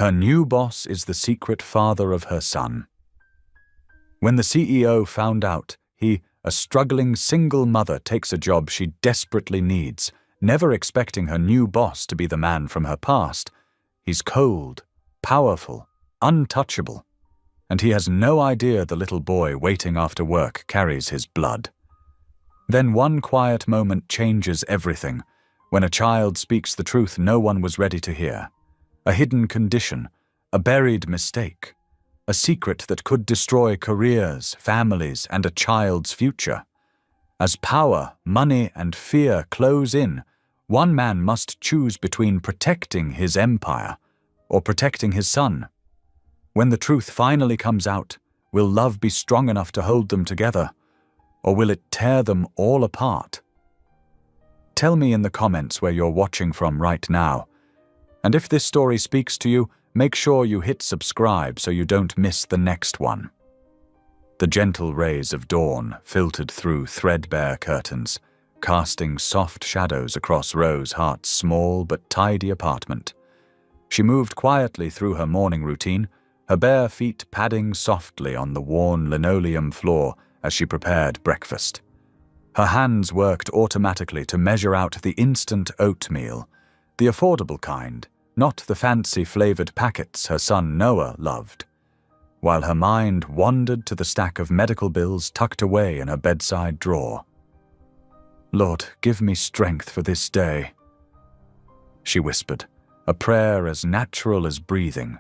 Her new boss is the secret father of her son. When the CEO found out, a struggling single mother, takes a job she desperately needs, never expecting her new boss to be the man from her past. He's cold, powerful, untouchable, and he has no idea the little boy waiting after work carries his blood. Then one quiet moment changes everything, when a child speaks the truth no one was ready to hear. A hidden condition, a buried mistake, a secret that could destroy careers, families, and a child's future. As power, money, and fear close in, one man must choose between protecting his empire or protecting his son. When the truth finally comes out, will love be strong enough to hold them together, or will it tear them all apart? Tell me in the comments where you're watching from right now. And if this story speaks to you, make sure you hit subscribe so you don't miss the next one. The gentle rays of dawn filtered through threadbare curtains, casting soft shadows across Rose Hart's small but tidy apartment. She moved quietly through her morning routine, her bare feet padding softly on the worn linoleum floor as she prepared breakfast. Her hands worked automatically to measure out the instant oatmeal, the affordable kind, not the fancy-flavored packets her son Noah loved, while her mind wandered to the stack of medical bills tucked away in her bedside drawer. "Lord, give me strength for this day," she whispered, a prayer as natural as breathing.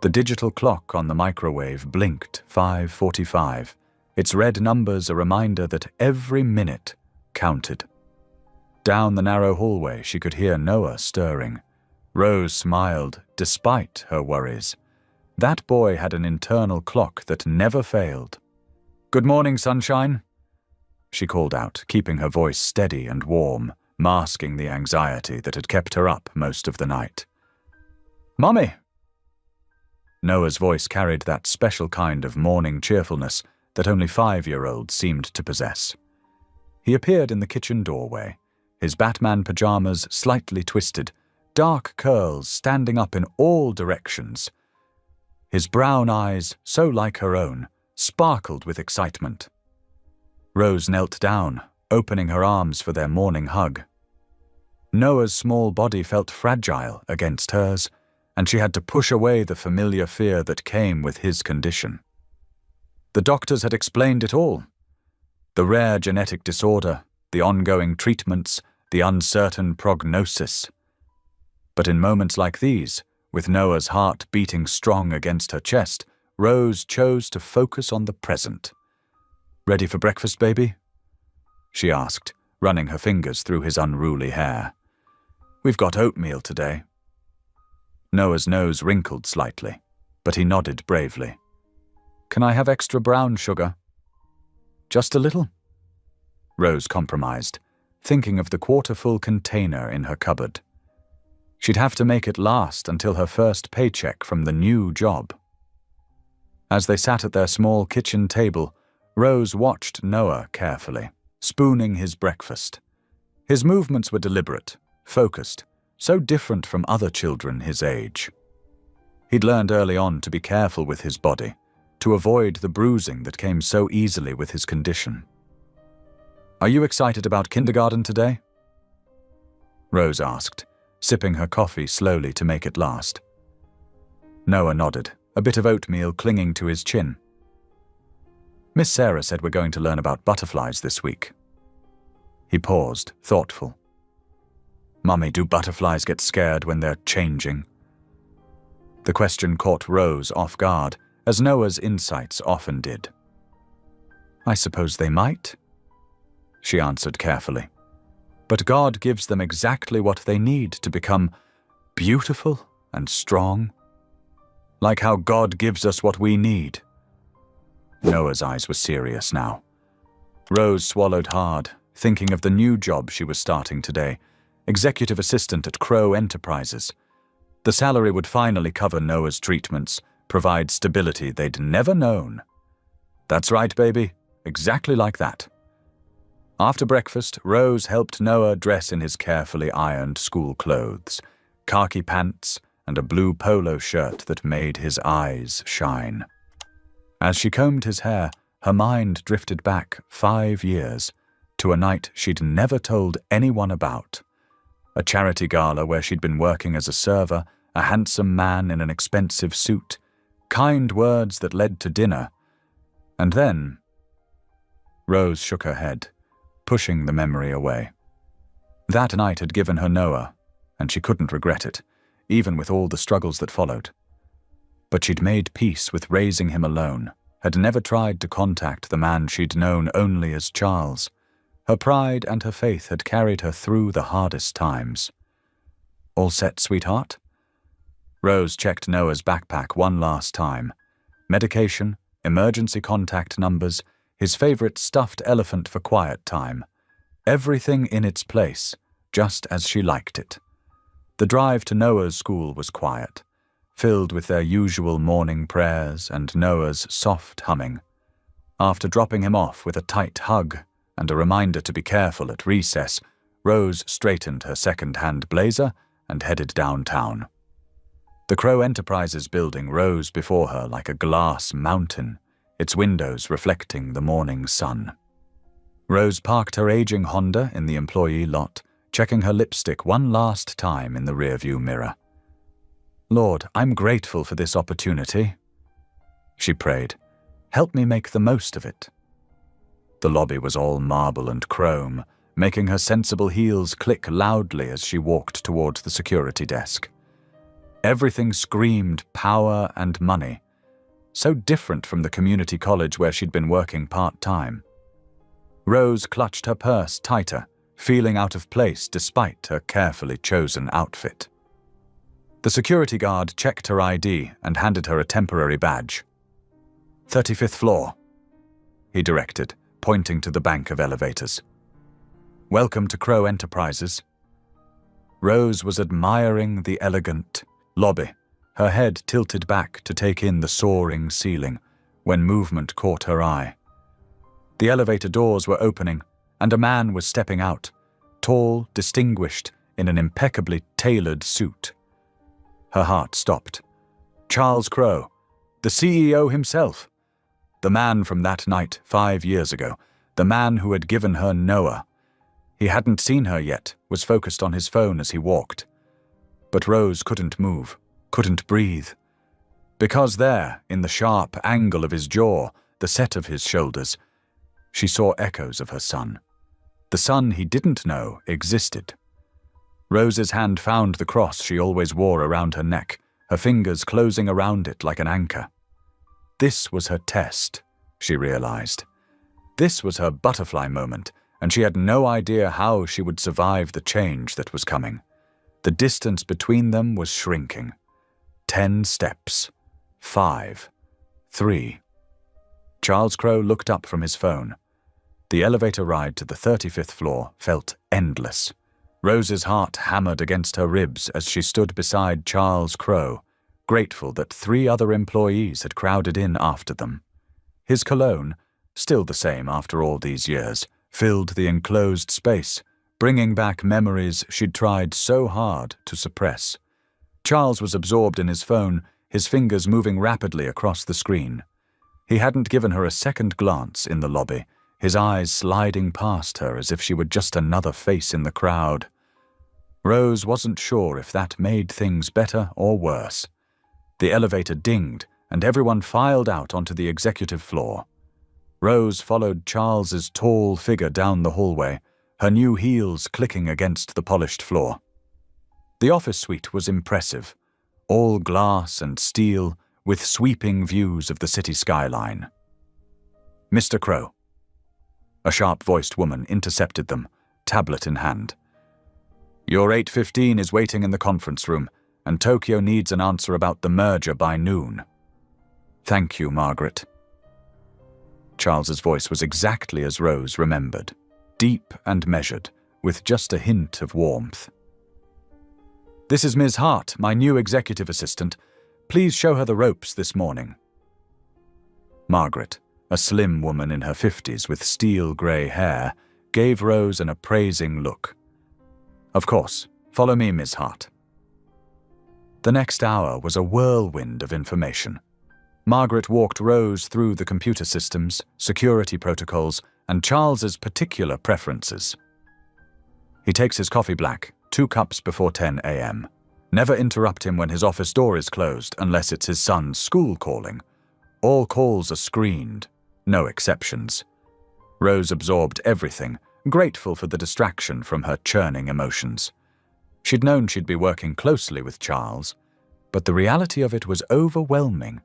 The digital clock on the microwave blinked 5:45, its red numbers a reminder that every minute counted. Down the narrow hallway she could hear Noah stirring. Rose smiled, despite her worries. That boy had an internal clock that never failed. "Good morning, sunshine," she called out, keeping her voice steady and warm, masking the anxiety that had kept her up most of the night. "Mummy!" Noah's voice carried that special kind of morning cheerfulness that only 5-year-olds seemed to possess. He appeared in the kitchen doorway, his Batman pajamas slightly twisted, dark curls standing up in all directions. His brown eyes, so like her own, sparkled with excitement. Rose knelt down, opening her arms for their morning hug. Noah's small body felt fragile against hers, and she had to push away the familiar fear that came with his condition. The doctors had explained it all. The rare genetic disorder, the ongoing treatments, the uncertain prognosis. But in moments like these, with Noah's heart beating strong against her chest, Rose chose to focus on the present. "Ready for breakfast, baby?" she asked, running her fingers through his unruly hair. "We've got oatmeal today." Noah's nose wrinkled slightly, but he nodded bravely. "Can I have extra brown sugar?" "Just a little," Rose compromised, thinking of the quarter-full container in her cupboard. She'd have to make it last until her first paycheck from the new job. As they sat at their small kitchen table, Rose watched Noah carefully, spooning his breakfast. His movements were deliberate, focused, so different from other children his age. He'd learned early on to be careful with his body, to avoid the bruising that came so easily with his condition. "Are you excited about kindergarten today?" Rose asked, sipping her coffee slowly to make it last. Noah nodded, a bit of oatmeal clinging to his chin. "Miss Sarah said we're going to learn about butterflies this week." He paused, thoughtful. "Mummy, do butterflies get scared when they're changing?" The question caught Rose off guard, as Noah's insights often did. "I suppose they might," she answered carefully. "But God gives them exactly what they need to become beautiful and strong. Like how God gives us what we need." Noah's eyes were serious now. Rose swallowed hard, thinking of the new job she was starting today, executive assistant at Crow Enterprises. The salary would finally cover Noah's treatments, provide stability they'd never known. "That's right, baby. Exactly like that." After breakfast, Rose helped Noah dress in his carefully ironed school clothes, khaki pants, and a blue polo shirt that made his eyes shine. As she combed his hair, her mind drifted back 5 years to a night she'd never told anyone about. A charity gala where she'd been working as a server, a handsome man in an expensive suit, kind words that led to dinner. And then… Rose shook her head, pushing the memory away. That night had given her Noah, and she couldn't regret it, even with all the struggles that followed. But she'd made peace with raising him alone, had never tried to contact the man she'd known only as Charles. Her pride and her faith had carried her through the hardest times. All set, sweetheart? Rose checked Noah's backpack one last time. Medication, emergency contact numbers, his favorite stuffed elephant for quiet time. Everything in its place, just as she liked it. The drive to Noah's school was quiet, filled with their usual morning prayers and Noah's soft humming. After dropping him off with a tight hug and a reminder to be careful at recess, Rose straightened her second-hand blazer and headed downtown. The Crow Enterprises building rose before her like a glass mountain, its windows reflecting the morning sun. Rose parked her aging Honda in the employee lot, checking her lipstick one last time in the rearview mirror. Lord, I'm grateful for this opportunity, she prayed. Help me make the most of it. The lobby was all marble and chrome, making her sensible heels click loudly as she walked towards the security desk. Everything screamed power and money, so different from the community college where she'd been working part-time. Rose clutched her purse tighter, feeling out of place despite her carefully chosen outfit. The security guard checked her ID and handed her a temporary badge. 35th floor, he directed, pointing to the bank of elevators. Welcome to Crow Enterprises. Rose was admiring the elegant lobby, her head tilted back to take in the soaring ceiling, when movement caught her eye. The elevator doors were opening, and a man was stepping out, tall, distinguished, in an impeccably tailored suit. Her heart stopped. Charles Crow, the CEO himself. The man from that night 5 years ago, the man who had given her Noah. He hadn't seen her yet, was focused on his phone as he walked. But Rose couldn't move, couldn't breathe. Because there, in the sharp angle of his jaw, the set of his shoulders, she saw echoes of her son. The son he didn't know existed. Rose's hand found the cross she always wore around her neck, her fingers closing around it like an anchor. This was her test, she realized. This was her butterfly moment, and she had no idea how she would survive the change that was coming. The distance between them was shrinking. 10 steps. 5. 3. Charles Crow looked up from his phone. The elevator ride to the 35th floor felt endless. Rose's heart hammered against her ribs as she stood beside Charles Crow, grateful that 3 other employees had crowded in after them. His cologne, still the same after all these years, filled the enclosed space, bringing back memories she'd tried so hard to suppress. Charles was absorbed in his phone, his fingers moving rapidly across the screen. He hadn't given her a second glance in the lobby, his eyes sliding past her as if she were just another face in the crowd. Rose wasn't sure if that made things better or worse. The elevator dinged, and everyone filed out onto the executive floor. Rose followed Charles's tall figure down the hallway, her new heels clicking against the polished floor. The office suite was impressive, all glass and steel, with sweeping views of the city skyline. Mr. Crow. A sharp-voiced woman intercepted them, tablet in hand. Your 8:15 is waiting in the conference room, and Tokyo needs an answer about the merger by noon. Thank you, Margaret. Charles's voice was exactly as Rose remembered, deep and measured, with just a hint of warmth. This is Ms. Hart, my new executive assistant. Please show her the ropes this morning. Margaret, a slim woman in her 50s with steel-grey hair, gave Rose an appraising look. Of course. Follow me, Ms. Hart. The next hour was a whirlwind of information. Margaret walked Rose through the computer systems, security protocols, and Charles's particular preferences. He takes his coffee black, 2 cups before 10 a.m. Never interrupt him when his office door is closed unless it's his son's school calling. All calls are screened, no exceptions. Rose absorbed everything, grateful for the distraction from her churning emotions. She'd known she'd be working closely with Charles, but the reality of it was overwhelming.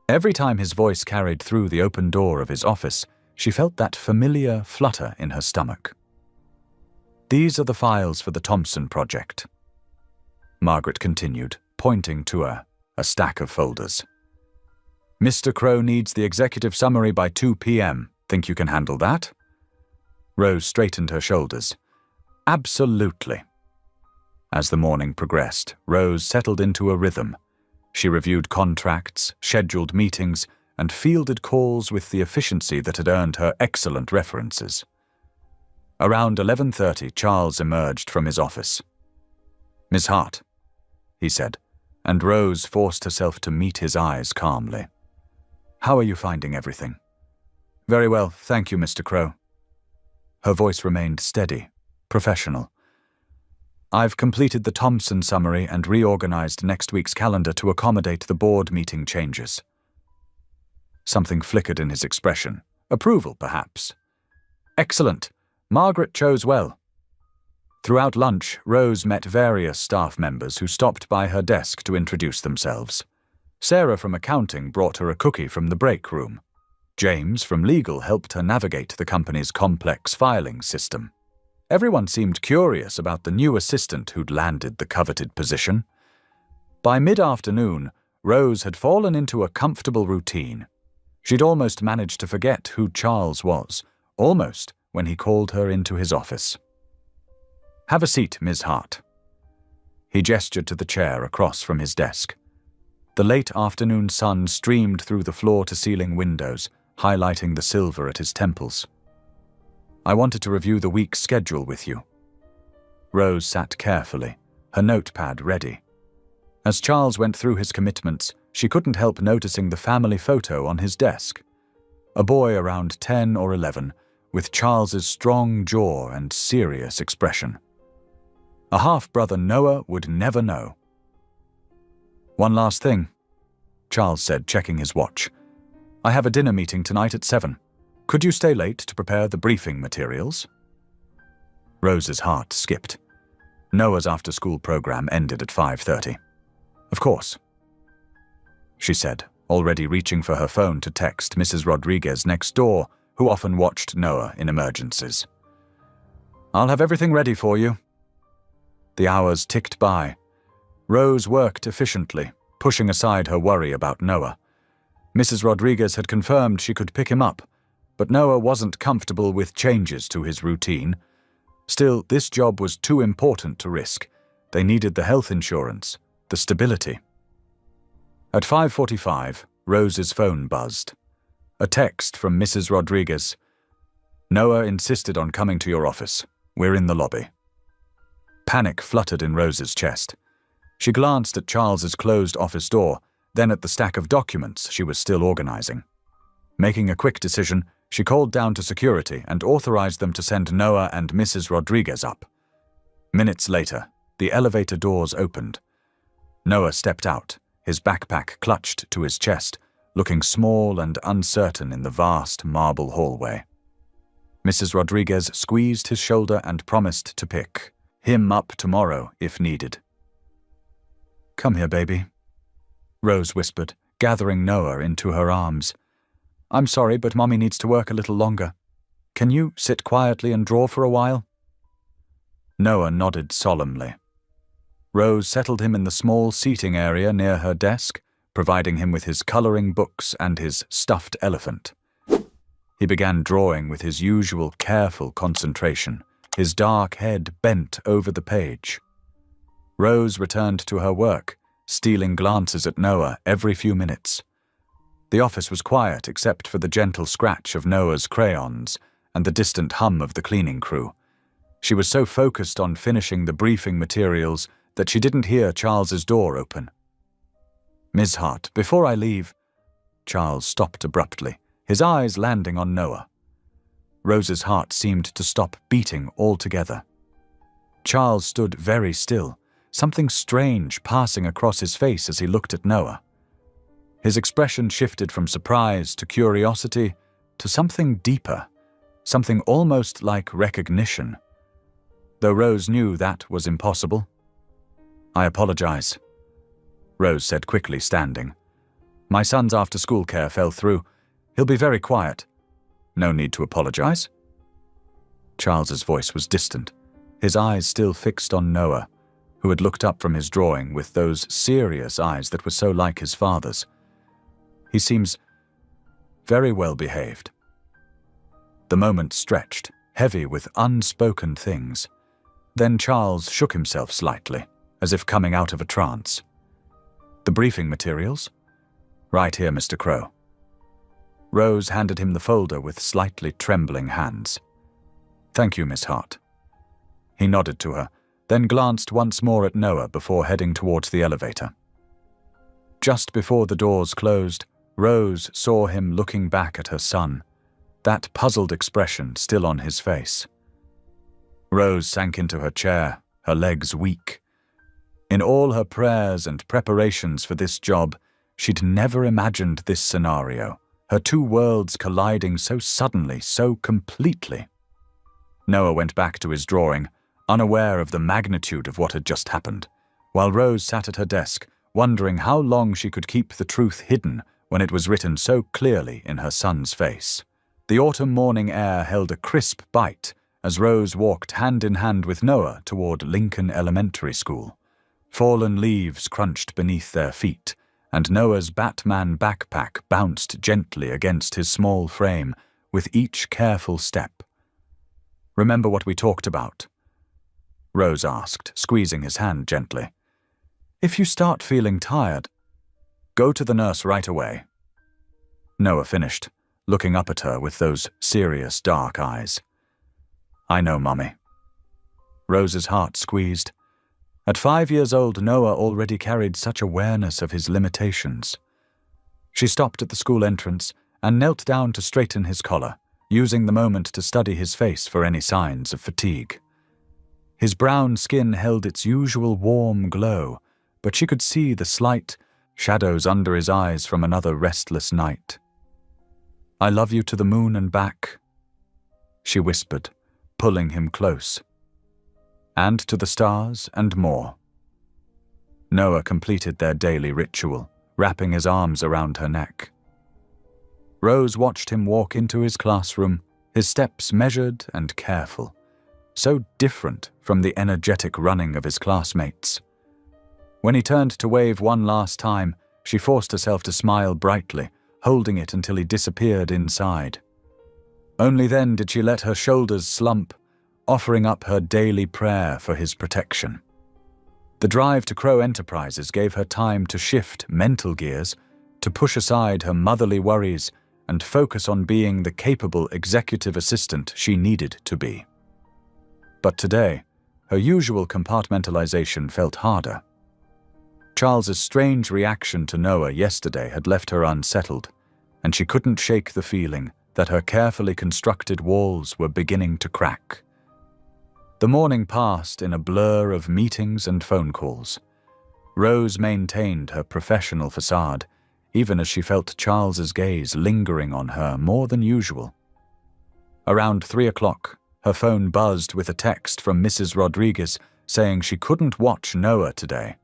Every time his voice carried through the open door of his office, she felt that familiar flutter in her stomach. These are the files for the Thompson project. Margaret continued, pointing to a stack of folders. Mr. Crow needs the executive summary by 2 p.m. Think you can handle that? Rose straightened her shoulders. Absolutely. As the morning progressed, Rose settled into a rhythm. She reviewed contracts, scheduled meetings, and fielded calls with the efficiency that had earned her excellent references. Around 11:30, Charles emerged from his office. "Miss Hart," he said, and Rose forced herself to meet his eyes calmly. "How are you finding everything?" "Very well, thank you, Mr. Crow." Her voice remained steady, professional. "I've completed the Thompson summary and reorganized next week's calendar to accommodate the board meeting changes." Something flickered in his expression. Approval, perhaps. "Excellent. Margaret chose well." Throughout lunch, Rose met various staff members who stopped by her desk to introduce themselves. Sarah from accounting brought her a cookie from the break room. James from legal helped her navigate the company's complex filing system. Everyone seemed curious about the new assistant who'd landed the coveted position. By mid-afternoon, Rose had fallen into a comfortable routine. She'd almost managed to forget who Charles was, almost when he called her into his office. "Have a seat, Ms. Hart." He gestured to the chair across from his desk. The late afternoon sun streamed through the floor-to-ceiling windows, highlighting the silver at his temples. "I wanted to review the week's schedule with you." Rose sat carefully, her notepad ready. As Charles went through his commitments, she couldn't help noticing the family photo on his desk. A boy around 10 or 11, with Charles's strong jaw and serious expression. A half-brother Noah would never know. "One last thing," Charles said, checking his watch. "I have a dinner meeting tonight at 7. Could you stay late to prepare the briefing materials?" Rose's heart skipped. Noah's after-school program ended at 5:30. "Of course," she said, already reaching for her phone to text Mrs. Rodriguez next door, who often watched Noah in emergencies. "I'll have everything ready for you." The hours ticked by. Rose worked efficiently, pushing aside her worry about Noah. Mrs. Rodriguez had confirmed she could pick him up, but Noah wasn't comfortable with changes to his routine. Still, this job was too important to risk. They needed the health insurance, the stability. At 5:45, Rose's phone buzzed. A text from Mrs. Rodriguez. "Noah insisted on coming to your office. We're in the lobby." Panic fluttered in Rose's chest. She glanced at Charles's closed office door, then at the stack of documents she was still organizing. Making a quick decision, she called down to security and authorized them to send Noah and Mrs. Rodriguez up. Minutes later, the elevator doors opened. Noah stepped out, his backpack clutched to his chest, looking small and uncertain in the vast marble hallway. Mrs. Rodriguez squeezed his shoulder and promised to pick him up tomorrow if needed. "Come here, baby," Rose whispered, gathering Noah into her arms. "I'm sorry, but Mommy needs to work a little longer. Can you sit quietly and draw for a while?" Noah nodded solemnly. Rose settled him in the small seating area near her desk, providing him with his coloring books and his stuffed elephant. He began drawing with his usual careful concentration, his dark head bent over the page. Rose returned to her work, stealing glances at Noah every few minutes. The office was quiet except for the gentle scratch of Noah's crayons and the distant hum of the cleaning crew. She was so focused on finishing the briefing materials, that she didn't hear Charles's door open. "Ms. Hart, before I leave—" Charles stopped abruptly, his eyes landing on Noah. Rose's heart seemed to stop beating altogether. Charles stood very still, something strange passing across his face as he looked at Noah. His expression shifted from surprise to curiosity to something deeper, something almost like recognition. Though Rose knew that was impossible. "I apologize," Rose said quickly, standing. "My son's after-school care fell through. He'll be very quiet." "No need to apologize." Charles's voice was distant, his eyes still fixed on Noah, who had looked up from his drawing with those serious eyes that were so like his father's. "He seems very well behaved." The moment stretched, heavy with unspoken things. Then Charles shook himself slightly, as if coming out of a trance. "The briefing materials?" "Right here, Mr. Crow." Rose handed him the folder with slightly trembling hands. "Thank you, Miss Hart." He nodded to her, then glanced once more at Noah before heading towards the elevator. Just before the doors closed, Rose saw him looking back at her son, that puzzled expression still on his face. Rose sank into her chair, her legs weak. In all her prayers and preparations for this job, she'd never imagined this scenario, her two worlds colliding so suddenly, so completely. Noah went back to his drawing, unaware of the magnitude of what had just happened, while Rose sat at her desk, wondering how long she could keep the truth hidden when it was written so clearly in her son's face. The autumn morning air held a crisp bite as Rose walked hand in hand with Noah toward Lincoln Elementary School. Fallen leaves crunched beneath their feet, and Noah's Batman backpack bounced gently against his small frame with each careful step. "Remember what we talked about?" Rose asked, squeezing his hand gently. "If you start feeling tired, go to the nurse right away." Noah finished, looking up at her with those serious dark eyes. "I know, Mummy." Rose's heart squeezed. At 5 years old, Noah already carried such awareness of his limitations. She stopped at the school entrance and knelt down to straighten his collar, using the moment to study his face for any signs of fatigue. His brown skin held its usual warm glow, but she could see the slight shadows under his eyes from another restless night. "I love you to the moon and back," she whispered, pulling him close. "And to the stars and more." Noah completed their daily ritual, wrapping his arms around her neck. Rose watched him walk into his classroom, his steps measured and careful, so different from the energetic running of his classmates. When he turned to wave one last time, she forced herself to smile brightly, holding it until he disappeared inside. Only then did she let her shoulders slump, offering up her daily prayer for his protection. The drive to Crow Enterprises gave her time to shift mental gears, to push aside her motherly worries and focus on being the capable executive assistant she needed to be. But today, her usual compartmentalization felt harder. Charles's strange reaction to Noah yesterday had left her unsettled, and she couldn't shake the feeling that her carefully constructed walls were beginning to crack. The morning passed in a blur of meetings and phone calls. Rose maintained her professional facade, even as she felt Charles's gaze lingering on her more than usual. Around 3 o'clock, her phone buzzed with a text from Mrs. Rodriguez saying she couldn't watch Noah today.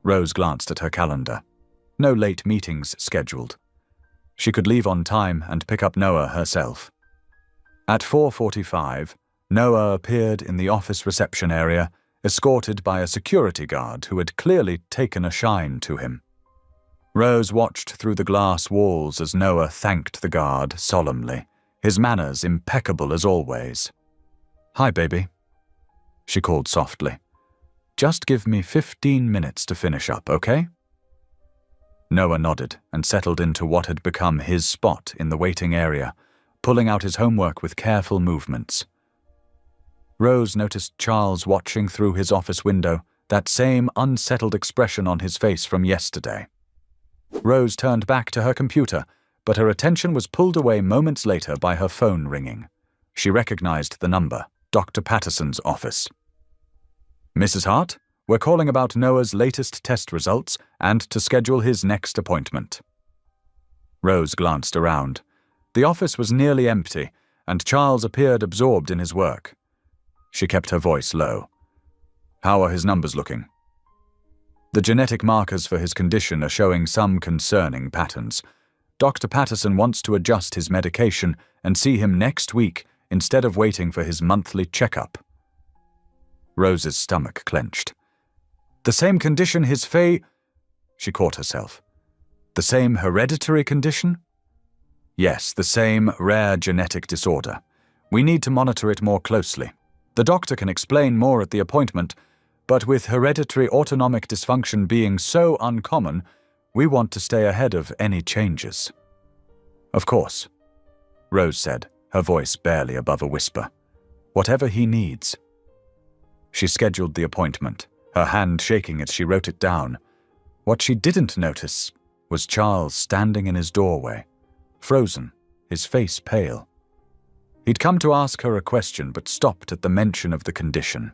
Rose glanced at her calendar. No late meetings scheduled. She could leave on time and pick up Noah herself. At 4:45, Noah appeared in the office reception area, escorted by a security guard who had clearly taken a shine to him. Rose watched through the glass walls as Noah thanked the guard solemnly, his manners impeccable as always. "Hi, baby," she called softly. "Just give me 15 minutes to finish up, okay?" Noah nodded and settled into what had become his spot in the waiting area, pulling out his homework with careful movements. Rose noticed Charles watching through his office window, that same unsettled expression on his face from yesterday. Rose turned back to her computer, but her attention was pulled away moments later by her phone ringing. She recognized the number, Dr. Patterson's office. "Mrs. Hart, we're calling about Noah's latest test results and to schedule his next appointment." Rose glanced around. The office was nearly empty, and Charles appeared absorbed in his work. She kept her voice low. "How are his numbers looking?" "The genetic markers for his condition are showing some concerning patterns. Dr. Patterson wants to adjust his medication and see him next week instead of waiting for his monthly checkup." Rose's stomach clenched. "The same condition his She caught herself. "The same hereditary condition?" "Yes, the same rare genetic disorder. We need to monitor it more closely. The doctor can explain more at the appointment, but with hereditary autonomic dysfunction being so uncommon, we want to stay ahead of any changes." "Of course," Rose said, her voice barely above a whisper. "Whatever he needs." She scheduled the appointment, her hand shaking as she wrote it down. What she didn't notice was Charles standing in his doorway, frozen, his face pale. He'd come to ask her a question but stopped at the mention of the condition.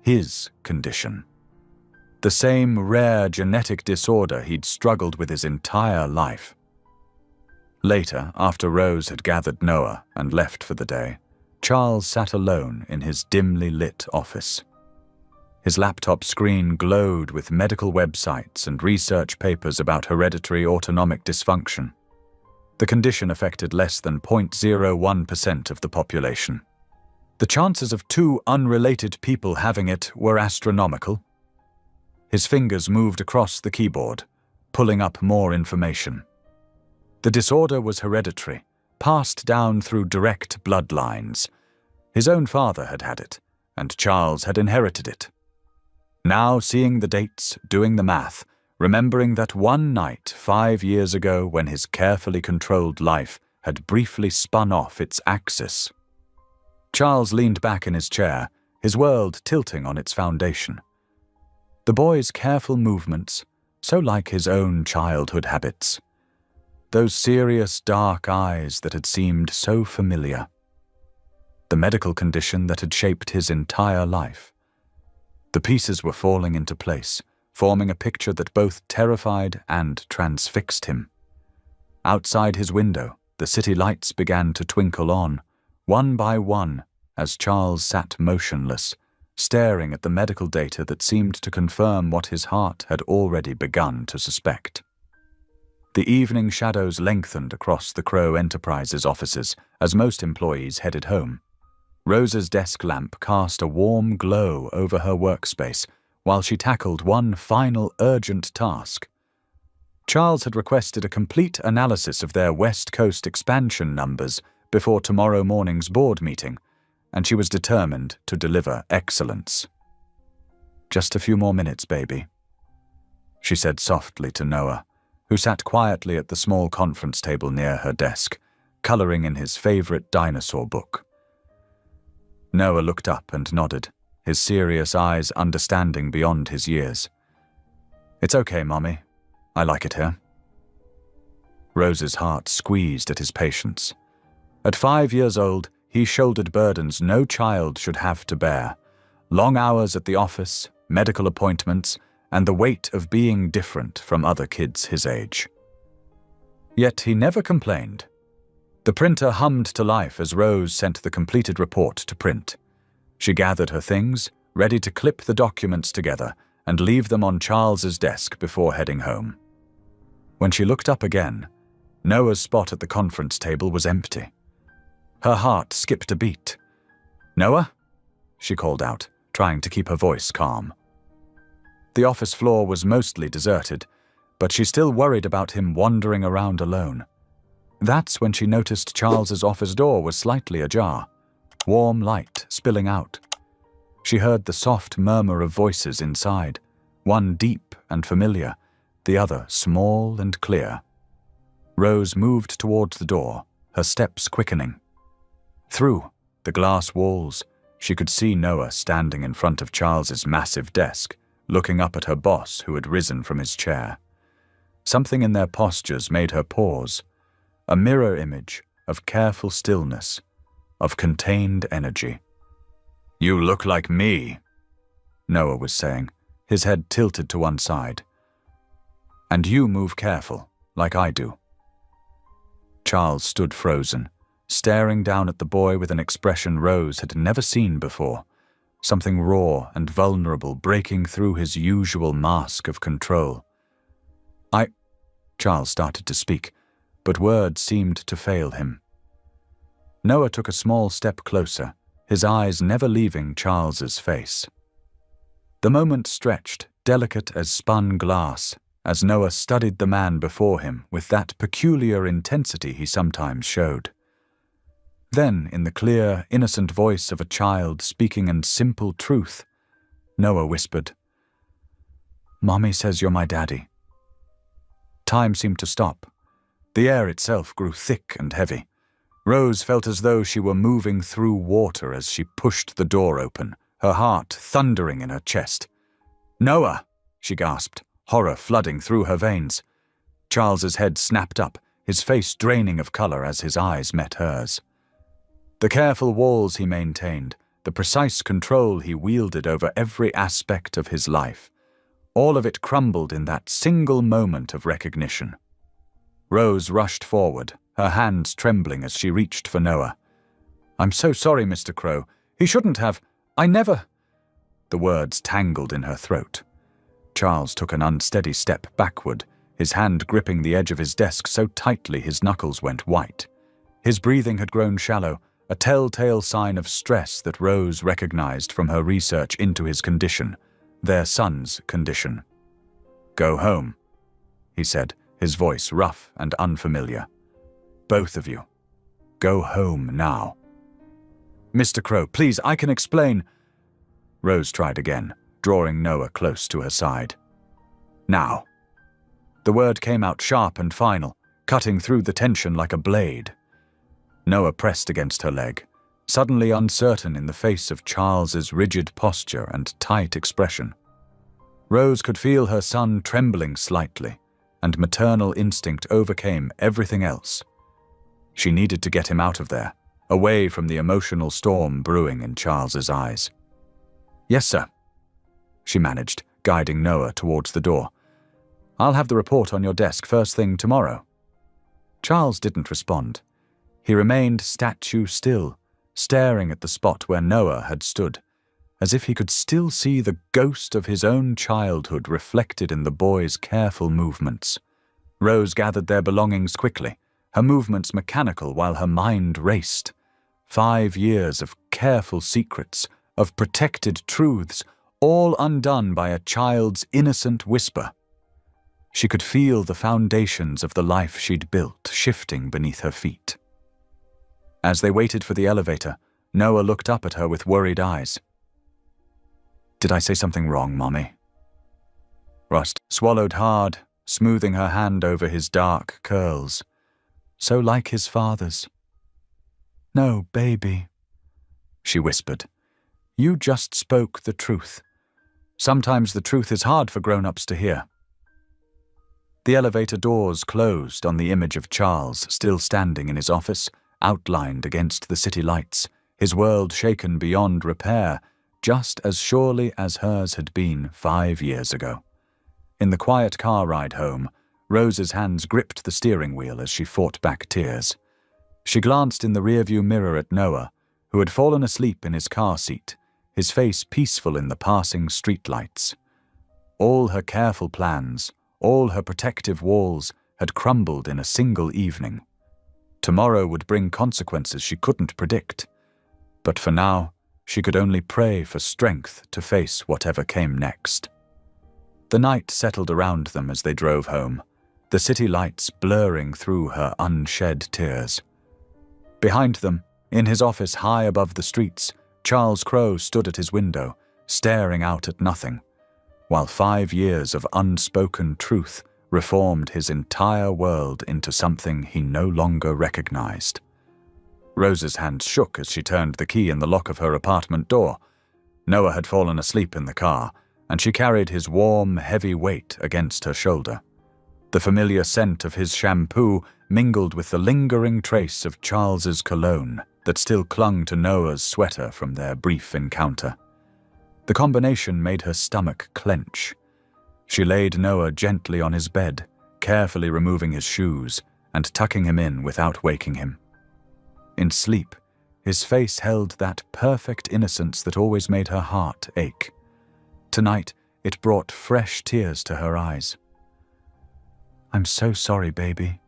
His condition. The same rare genetic disorder he'd struggled with his entire life. Later, after Rose had gathered Noah and left for the day, Charles sat alone in his dimly lit office. His laptop screen glowed with medical websites and research papers about hereditary autonomic dysfunction. The condition affected less than 0.01% of the population. The chances of two unrelated people having it were astronomical. His fingers moved across the keyboard, pulling up more information. The disorder was hereditary, passed down through direct bloodlines. His own father had had it, and Charles had inherited it. Now, seeing the dates, doing the math, remembering that one night 5 years ago when his carefully controlled life had briefly spun off its axis. Charles leaned back in his chair, his world tilting on its foundation. The boy's careful movements, so like his own childhood habits. Those serious, dark eyes that had seemed so familiar. The medical condition that had shaped his entire life. The pieces were falling into place, forming a picture that both terrified and transfixed him. Outside his window, the city lights began to twinkle on, one by one, as Charles sat motionless, staring at the medical data that seemed to confirm what his heart had already begun to suspect. The evening shadows lengthened across the Crow Enterprises offices as most employees headed home. Rose's desk lamp cast a warm glow over her workspace while she tackled one final urgent task. Charles had requested a complete analysis of their West Coast expansion numbers before tomorrow morning's board meeting, and she was determined to deliver excellence. "Just a few more minutes, baby," she said softly to Noah, who sat quietly at the small conference table near her desk, coloring in his favorite dinosaur book. Noah looked up and nodded, his serious eyes understanding beyond his years. "It's okay, Mommy. I like it here." Rose's heart squeezed at his patience. At 5 years old, he shouldered burdens no child should have to bear. Long hours at the office, medical appointments, and the weight of being different from other kids his age. Yet he never complained. The printer hummed to life as Rose sent the completed report to print. She gathered her things, ready to clip the documents together and leave them on Charles's desk before heading home. When she looked up again, Noah's spot at the conference table was empty. Her heart skipped a beat. "Noah?" she called out, trying to keep her voice calm. The office floor was mostly deserted, but she still worried about him wandering around alone. That's when she noticed Charles's office door was slightly ajar, warm light spilling out. She heard the soft murmur of voices inside, one deep and familiar, the other small and clear. Rose moved towards the door, her steps quickening. Through the glass walls, she could see Noah standing in front of Charles's massive desk, looking up at her boss who had risen from his chair. Something in their postures made her pause, a mirror image of careful stillness, of contained energy. "You look like me," Noah was saying, his head tilted to one side. "And you move careful, like I do." Charles stood frozen, staring down at the boy with an expression Rose had never seen before, something raw and vulnerable breaking through his usual mask of control. Charles started to speak, but words seemed to fail him. Noah took a small step closer, his eyes never leaving Charles's face. The moment stretched, delicate as spun glass, as Noah studied the man before him with that peculiar intensity he sometimes showed. Then, in the clear, innocent voice of a child speaking in simple truth, Noah whispered, "Mommy says you're my daddy." Time seemed to stop. The air itself grew thick and heavy. Rose felt as though she were moving through water as she pushed the door open, her heart thundering in her chest. "Noah!" she gasped, horror flooding through her veins. Charles's head snapped up, his face draining of color as his eyes met hers. The careful walls he maintained, the precise control he wielded over every aspect of his life, all of it crumbled in that single moment of recognition. Rose rushed forward, her hands trembling as she reached for Noah. "I'm so sorry, Mr. Crow. He shouldn't have. I never—" The words tangled in her throat. Charles took an unsteady step backward, his hand gripping the edge of his desk so tightly his knuckles went white. His breathing had grown shallow, a telltale sign of stress that Rose recognized from her research into his condition, their son's condition. "Go home," he said, his voice rough and unfamiliar. "Both of you. Go home now." "Mr. Crow, please, I can explain." Rose tried again, drawing Noah close to her side. "Now." The word came out sharp and final, cutting through the tension like a blade. Noah pressed against her leg, suddenly uncertain in the face of Charles's rigid posture and tight expression. Rose could feel her son trembling slightly, and maternal instinct overcame everything else. She needed to get him out of there, away from the emotional storm brewing in Charles's eyes. "Yes, sir," she managed, guiding Noah towards the door. "I'll have the report on your desk first thing tomorrow." Charles didn't respond. He remained statue still, staring at the spot where Noah had stood, as if he could still see the ghost of his own childhood reflected in the boy's careful movements. Rose gathered their belongings quickly, her movements mechanical while her mind raced. 5 years of careful secrets, of protected truths, all undone by a child's innocent whisper. She could feel the foundations of the life she'd built shifting beneath her feet. As they waited for the elevator, Noah looked up at her with worried eyes. "Did I say something wrong, Mommy?" Rust swallowed hard, smoothing her hand over his dark curls. So like his father's. "No, baby," she whispered. "You just spoke the truth. Sometimes the truth is hard for grown-ups to hear." The elevator doors closed on the image of Charles still standing in his office, outlined against the city lights, his world shaken beyond repair, just as surely as hers had been 5 years ago. In the quiet car ride home, Rose's hands gripped the steering wheel as she fought back tears. She glanced in the rearview mirror at Noah, who had fallen asleep in his car seat, his face peaceful in the passing streetlights. All her careful plans, all her protective walls, had crumbled in a single evening. Tomorrow would bring consequences she couldn't predict. But for now, she could only pray for strength to face whatever came next. The night settled around them as they drove home, the city lights blurring through her unshed tears. Behind them, in his office high above the streets, Charles Crow stood at his window, staring out at nothing, while 5 years of unspoken truth reformed his entire world into something he no longer recognized. Rose's hands shook as she turned the key in the lock of her apartment door. Noah had fallen asleep in the car, and she carried his warm, heavy weight against her shoulder. The familiar scent of his shampoo mingled with the lingering trace of Charles's cologne that still clung to Noah's sweater from their brief encounter. The combination made her stomach clench. She laid Noah gently on his bed, carefully removing his shoes and tucking him in without waking him. In sleep, his face held that perfect innocence that always made her heart ache. Tonight, it brought fresh tears to her eyes. "I'm so sorry, baby,"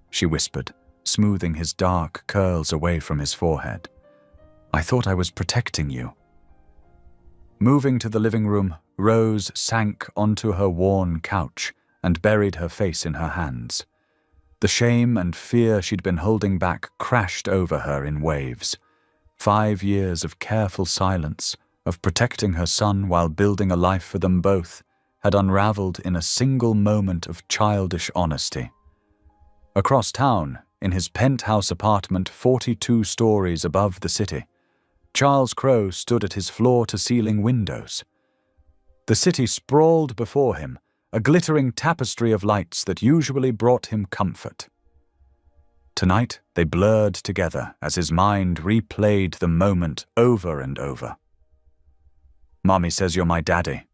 she whispered, smoothing his dark curls away from his forehead. "I thought I was protecting you." Moving to the living room, Rose sank onto her worn couch and buried her face in her hands. The shame and fear she'd been holding back crashed over her in waves. 5 years of careful silence, of protecting her son while building a life for them both, had unraveled in a single moment of childish honesty. Across town, in his penthouse apartment 42 stories above the city, Charles Crowe stood at his floor-to-ceiling windows. The city sprawled before him, a glittering tapestry of lights that usually brought him comfort. Tonight, they blurred together as his mind replayed the moment over and over. "Mommy says you're my daddy."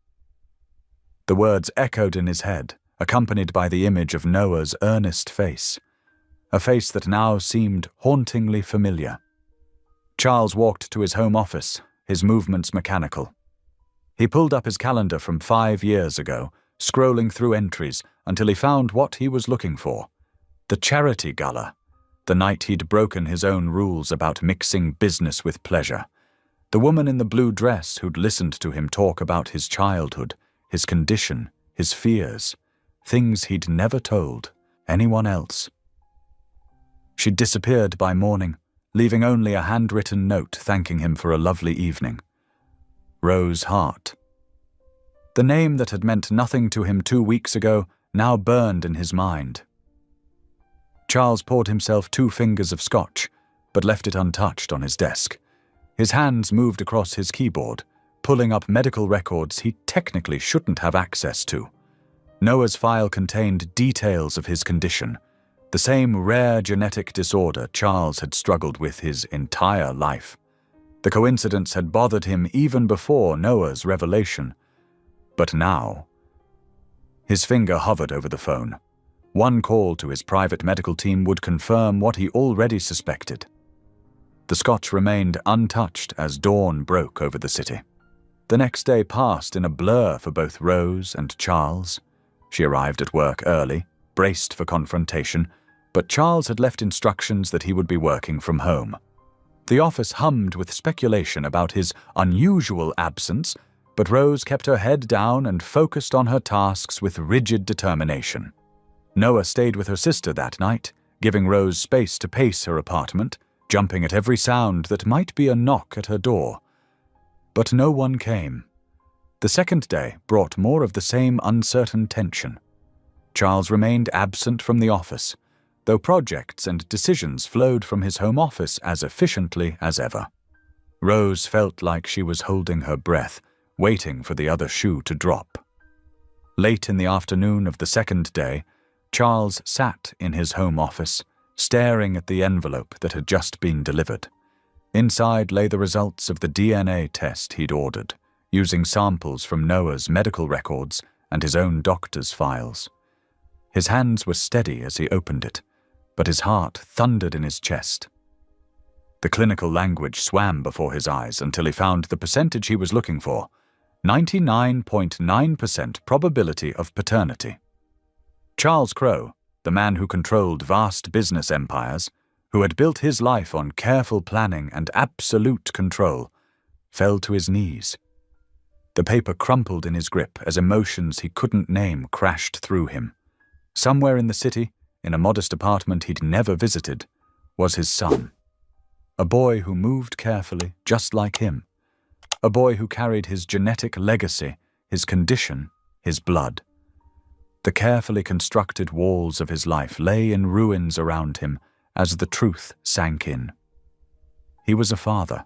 The words echoed in his head, accompanied by the image of Noah's earnest face, a face that now seemed hauntingly familiar. Charles walked to his home office, his movements mechanical. He pulled up his calendar from 5 years ago, scrolling through entries until he found what he was looking for: the charity gala, the night he'd broken his own rules about mixing business with pleasure. The woman in the blue dress who'd listened to him talk about his childhood, his condition, his fears, things he'd never told anyone else. She'd disappeared by morning, leaving only a handwritten note thanking him for a lovely evening. Rose Hart. The name that had meant nothing to him 2 weeks ago now burned in his mind. Charles poured himself 2 fingers of scotch, but left it untouched on his desk. His hands moved across his keyboard, pulling up medical records he technically shouldn't have access to. Noah's file contained details of his condition, the same rare genetic disorder Charles had struggled with his entire life. The coincidence had bothered him even before Noah's revelation. But now... His finger hovered over the phone. One call to his private medical team would confirm what he already suspected. The scotch remained untouched as dawn broke over the city. The next day passed in a blur for both Rose and Charles. She arrived at work early, braced for confrontation, but Charles had left instructions that he would be working from home. The office hummed with speculation about his unusual absence, but Rose kept her head down and focused on her tasks with rigid determination. Noah stayed with her sister that night, giving Rose space to pace her apartment, jumping at every sound that might be a knock at her door. But no one came. The second day brought more of the same uncertain tension. Charles remained absent from the office, though projects and decisions flowed from his home office as efficiently as ever. Rose felt like she was holding her breath, waiting for the other shoe to drop. Late in the afternoon of the second day, Charles sat in his home office, staring at the envelope that had just been delivered. Inside lay the results of the DNA test he'd ordered, using samples from Noah's medical records and his own doctor's files. His hands were steady as he opened it, but his heart thundered in his chest. The clinical language swam before his eyes until he found the percentage he was looking for: 99.9% probability of paternity. Charles Crowe, the man who controlled vast business empires, who had built his life on careful planning and absolute control, fell to his knees. The paper crumpled in his grip as emotions he couldn't name crashed through him. Somewhere in the city, in a modest apartment he'd never visited, was his son. A boy who moved carefully, just like him. A boy who carried his genetic legacy, his condition, his blood. The carefully constructed walls of his life lay in ruins around him as the truth sank in. He was a father.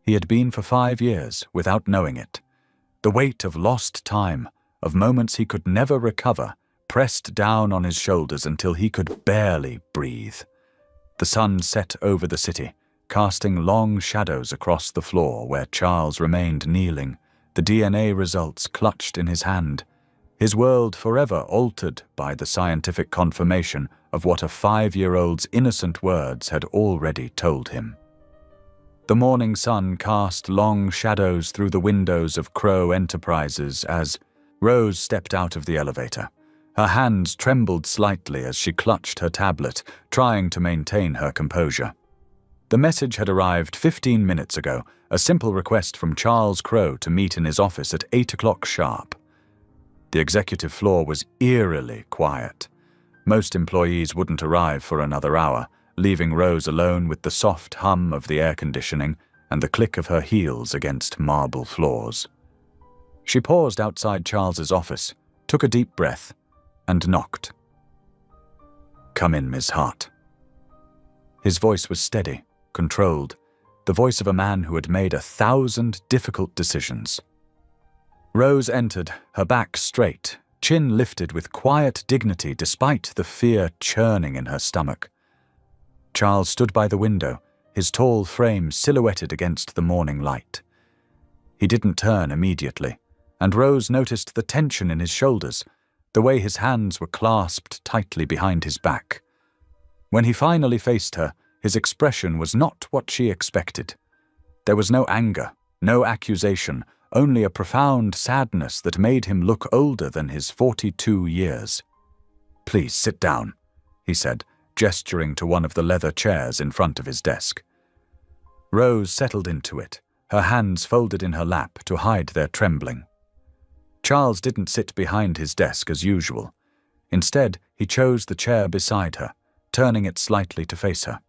He had been for 5 years without knowing it. The weight of lost time, of moments he could never recover, pressed down on his shoulders until he could barely breathe. The sun set over the city, casting long shadows across the floor where Charles remained kneeling, the DNA results clutched in his hand, his world forever altered by the scientific confirmation of what a 5-year-old's innocent words had already told him. The morning sun cast long shadows through the windows of Crow Enterprises as Rose stepped out of the elevator. Her hands trembled slightly as she clutched her tablet, trying to maintain her composure. The message had arrived 15 minutes ago, a simple request from Charles Crow to meet in his office at 8 o'clock sharp. The executive floor was eerily quiet. Most employees wouldn't arrive for another hour, leaving Rose alone with the soft hum of the air conditioning and the click of her heels against marble floors. She paused outside Charles's office, took a deep breath, and knocked. "Come in, Miss Hart." His voice was steady, controlled, the voice of a man who had made 1,000 difficult decisions. Rose entered, her back straight, chin lifted with quiet dignity despite the fear churning in her stomach. Charles stood by the window, his tall frame silhouetted against the morning light. He didn't turn immediately, and Rose noticed the tension in his shoulders, the way his hands were clasped tightly behind his back. When he finally faced her, his expression was not what she expected. There was no anger, no accusation, only a profound sadness that made him look older than his 42 years. "Please sit down," he said, gesturing to one of the leather chairs in front of his desk. Rose settled into it, her hands folded in her lap to hide their trembling. Charles didn't sit behind his desk as usual. Instead, he chose the chair beside her, turning it slightly to face her.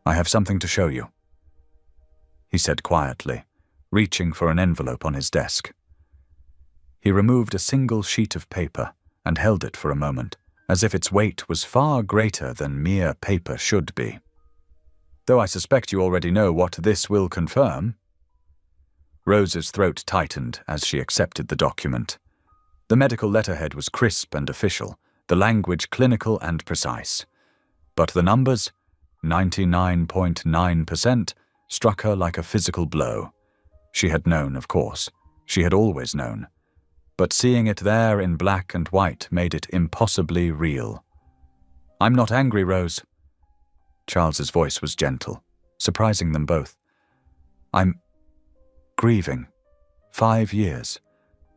"I have something to show you," he said quietly, reaching for an envelope on his desk. He removed a single sheet of paper and held it for a moment, as if its weight was far greater than mere paper should be. "Though I suspect you already know what this will confirm." Rose's throat tightened as she accepted the document. The medical letterhead was crisp and official, the language clinical and precise. But the numbers, 99.9%, struck her like a physical blow. She had known, of course. She had always known. But seeing it there in black and white made it impossibly real. "I'm not angry, Rose." Charles's voice was gentle, surprising them both. "I'm grieving. 5 years.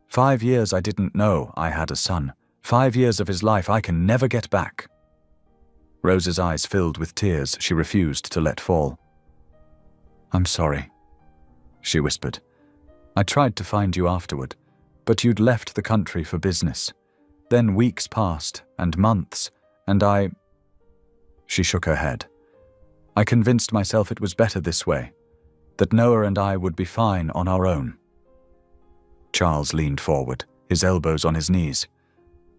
5 years I didn't know I had a son. 5 years of his life I can never get back." Rose's eyes filled with tears she refused to let fall. "I'm sorry," she whispered. "I tried to find you afterward, but you'd left the country for business. Then weeks passed, and months, and She shook her head. "I convinced myself it was better this way, that Noah and I would be fine on our own." Charles leaned forward, his elbows on his knees.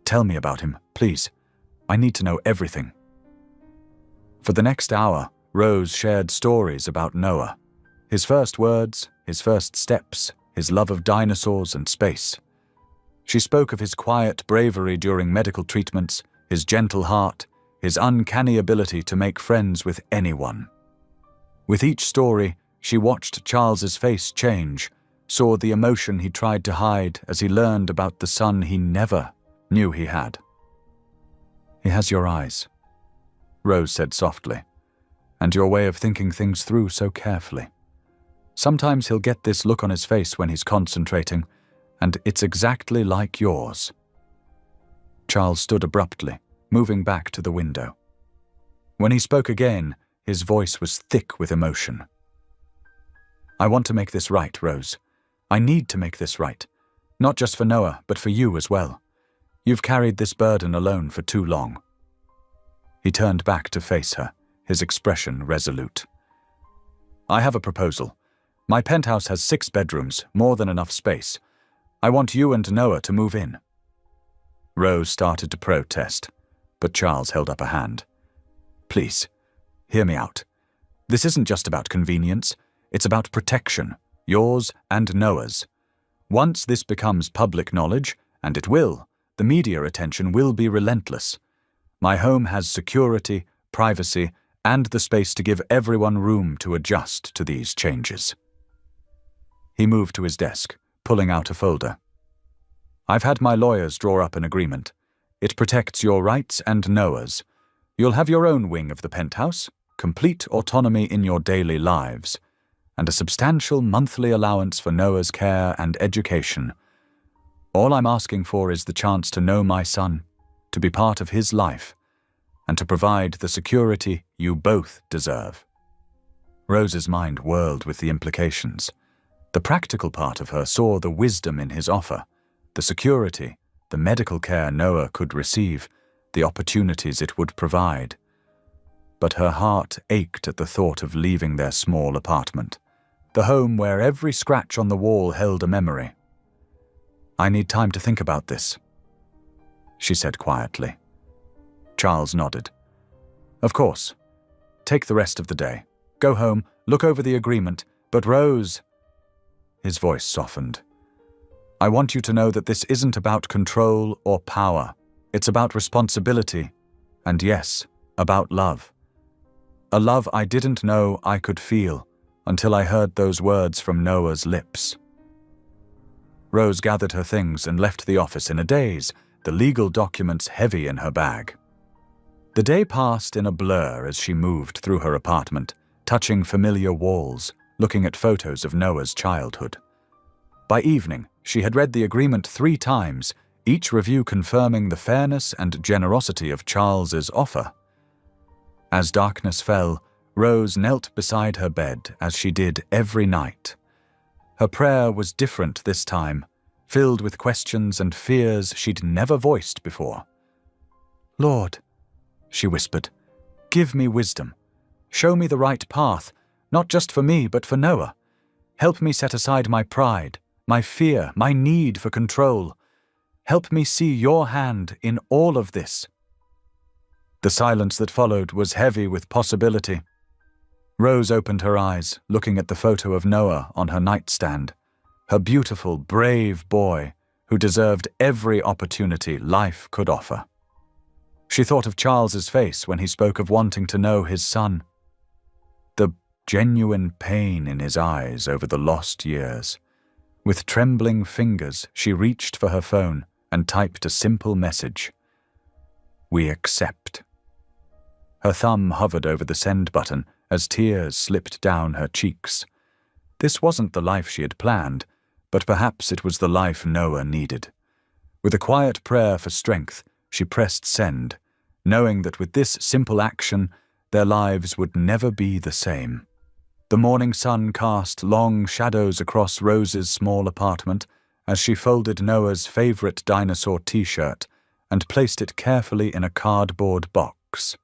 "Tell me about him, please. I need to know everything." For the next hour, Rose shared stories about Noah. His first words, his first steps, his love of dinosaurs and space. She spoke of his quiet bravery during medical treatments, his gentle heart, his uncanny ability to make friends with anyone. With each story, she watched Charles's face change, saw the emotion he tried to hide as he learned about the son he never knew he had. "He has your eyes," Rose said softly, "and your way of thinking things through so carefully. Sometimes he'll get this look on his face when he's concentrating, and it's exactly like yours." Charles stood abruptly, moving back to the window. When he spoke again, his voice was thick with emotion. "I want to make this right, Rose. I need to make this right. Not just for Noah, but for you as well. You've carried this burden alone for too long." He turned back to face her, his expression resolute. "I have a proposal. My penthouse has 6 bedrooms, more than enough space. I want you and Noah to move in." Rose started to protest, but Charles held up a hand. "Please, hear me out. This isn't just about convenience. It's about protection, yours and Noah's. Once this becomes public knowledge, and it will, the media attention will be relentless. My home has security, privacy, and the space to give everyone room to adjust to these changes. He moved to his desk, pulling out a folder. I've had my lawyers draw up an agreement. It protects your rights and Noah's. You'll have your own wing of the penthouse, complete autonomy in your daily lives, and a substantial monthly allowance for Noah's care and education. All I'm asking for is the chance to know my son, to be part of his life, and to provide the security you both deserve. Rose's mind whirled with the implications. The practical part of her saw the wisdom in his offer, the security, the medical care Noah could receive, the opportunities it would provide. But her heart ached at the thought of leaving their small apartment, the home where every scratch on the wall held a memory. I need time to think about this, she said quietly. Charles nodded. Of course. Take the rest of the day. Go home, look over the agreement, but Rose... His voice softened. I want you to know that this isn't about control or power. It's about responsibility, and yes, about love. A love I didn't know I could feel until I heard those words from Noah's lips. Rose gathered her things and left the office in a daze, the legal documents heavy in her bag. The day passed in a blur as she moved through her apartment, touching familiar walls, looking at photos of Noah's childhood. By evening, she had read the agreement 3 times, each review confirming the fairness and generosity of Charles's offer. As darkness fell, Rose knelt beside her bed as she did every night. Her prayer was different this time, filled with questions and fears she'd never voiced before. Lord, she whispered, give me wisdom. Show me the right path, not just for me, but for Noah. Help me set aside my pride, my fear, my need for control. Help me see your hand in all of this. The silence that followed was heavy with possibility. Rose opened her eyes, looking at the photo of Noah on her nightstand, her beautiful, brave boy who deserved every opportunity life could offer. She thought of Charles's face when he spoke of wanting to know his son. The genuine pain in his eyes over the lost years. With trembling fingers, she reached for her phone and typed a simple message. We accept. Her thumb hovered over the send button as tears slipped down her cheeks. This wasn't the life she had planned, but perhaps it was the life Noah needed. With a quiet prayer for strength, she pressed send, knowing that with this simple action, their lives would never be the same. The morning sun cast long shadows across Rose's small apartment as she folded Noah's favorite dinosaur t-shirt and placed it carefully in a cardboard box.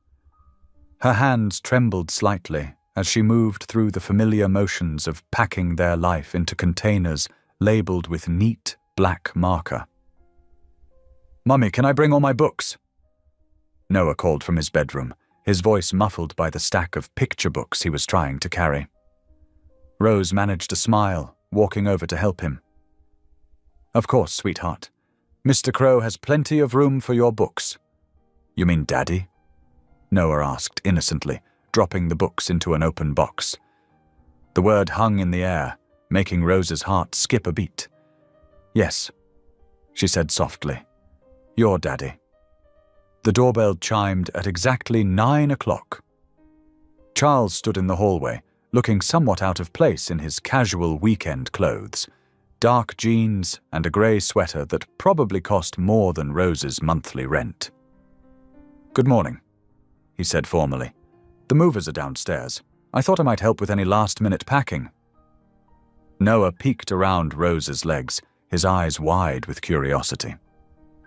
Her hands trembled slightly as she moved through the familiar motions of packing their life into containers labeled with neat black marker. Mummy, can I bring all my books? Noah called from his bedroom, his voice muffled by the stack of picture books he was trying to carry. Rose managed a smile, walking over to help him. Of course, sweetheart. Mr. Crow has plenty of room for your books. You mean Daddy? Noah asked innocently, dropping the books into an open box. The word hung in the air, making Rose's heart skip a beat. Yes, she said softly. Your Daddy. The doorbell chimed at exactly 9 o'clock. Charles stood in the hallway, looking somewhat out of place in his casual weekend clothes, dark jeans and a grey sweater that probably cost more than Rose's monthly rent. Good morning, he said formally. The movers are downstairs. I thought I might help with any last-minute packing. Noah peeked around Rose's legs, his eyes wide with curiosity.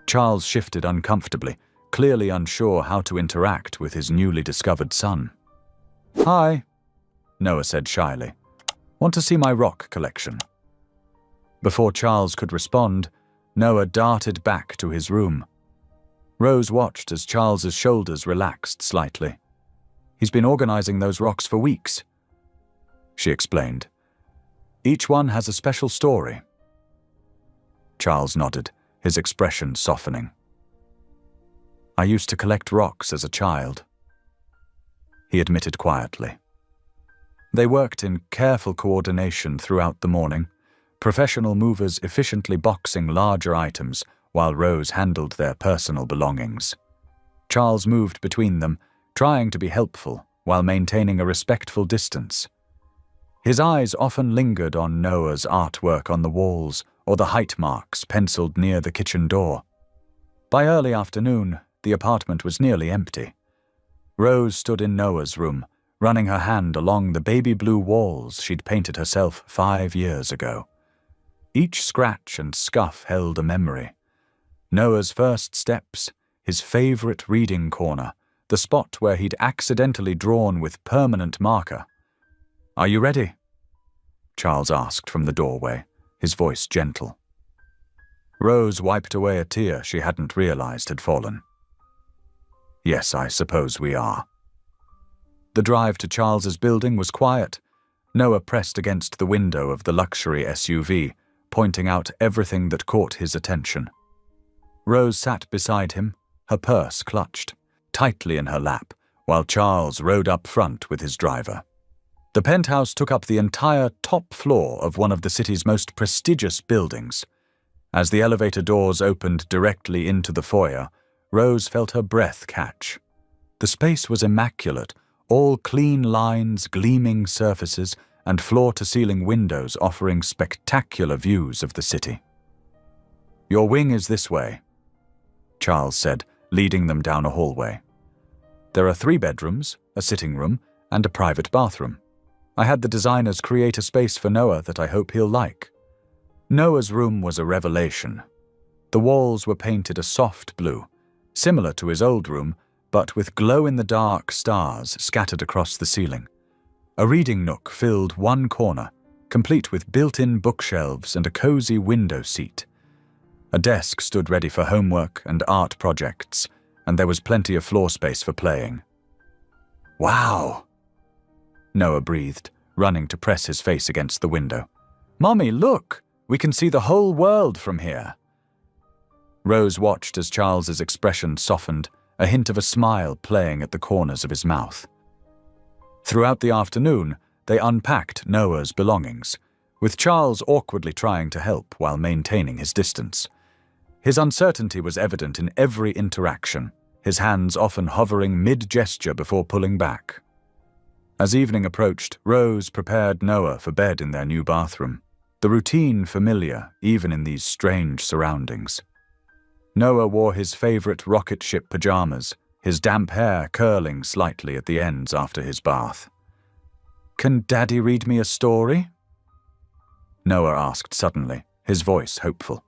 Charles shifted uncomfortably, clearly unsure how to interact with his newly discovered son. Hi, Noah said shyly. Want to see my rock collection? Before Charles could respond, Noah darted back to his room. Rose watched as Charles's shoulders relaxed slightly. He's been organizing those rocks for weeks, she explained. Each one has a special story. Charles nodded, his expression softening. I used to collect rocks as a child, he admitted quietly. They worked in careful coordination throughout the morning, professional movers efficiently boxing larger items while Rose handled their personal belongings. Charles moved between them, trying to be helpful while maintaining a respectful distance. His eyes often lingered on Noah's artwork on the walls or the height marks penciled near the kitchen door. By early afternoon, the apartment was nearly empty. Rose stood in Noah's room, running her hand along the baby blue walls she'd painted herself 5 years ago. Each scratch and scuff held a memory. Noah's first steps, his favorite reading corner, the spot where he'd accidentally drawn with permanent marker. Are you ready? Charles asked from the doorway, his voice gentle. Rose wiped away a tear she hadn't realized had fallen. Yes, I suppose we are. The drive to Charles's building was quiet. Noah pressed against the window of the luxury SUV, pointing out everything that caught his attention. Rose sat beside him, her purse clutched tightly in her lap, while Charles rode up front with his driver. The penthouse took up the entire top floor of one of the city's most prestigious buildings. As the elevator doors opened directly into the foyer, Rose felt her breath catch. The space was immaculate, all clean lines, gleaming surfaces, and floor-to-ceiling windows offering spectacular views of the city. Your wing is this way, Charles said, leading them down a hallway. There are 3 bedrooms, a sitting room, and a private bathroom. I had the designers create a space for Noah that I hope he'll like. Noah's room was a revelation. The walls were painted a soft blue, similar to his old room, but with glow-in-the-dark stars scattered across the ceiling. A reading nook filled one corner, complete with built-in bookshelves and a cozy window seat. A desk stood ready for homework and art projects, and there was plenty of floor space for playing. Wow! Noah breathed, running to press his face against the window. Mommy, look! We can see the whole world from here. Rose watched as Charles's expression softened, a hint of a smile playing at the corners of his mouth. Throughout the afternoon, they unpacked Noah's belongings, with Charles awkwardly trying to help while maintaining his distance. His uncertainty was evident in every interaction, his hands often hovering mid-gesture before pulling back. As evening approached, Rose prepared Noah for bed in their new bathroom, the routine familiar even in these strange surroundings. Noah wore his favorite rocket ship pajamas, his damp hair curling slightly at the ends after his bath. Can Daddy read me a story? Noah asked suddenly, his voice hopeful.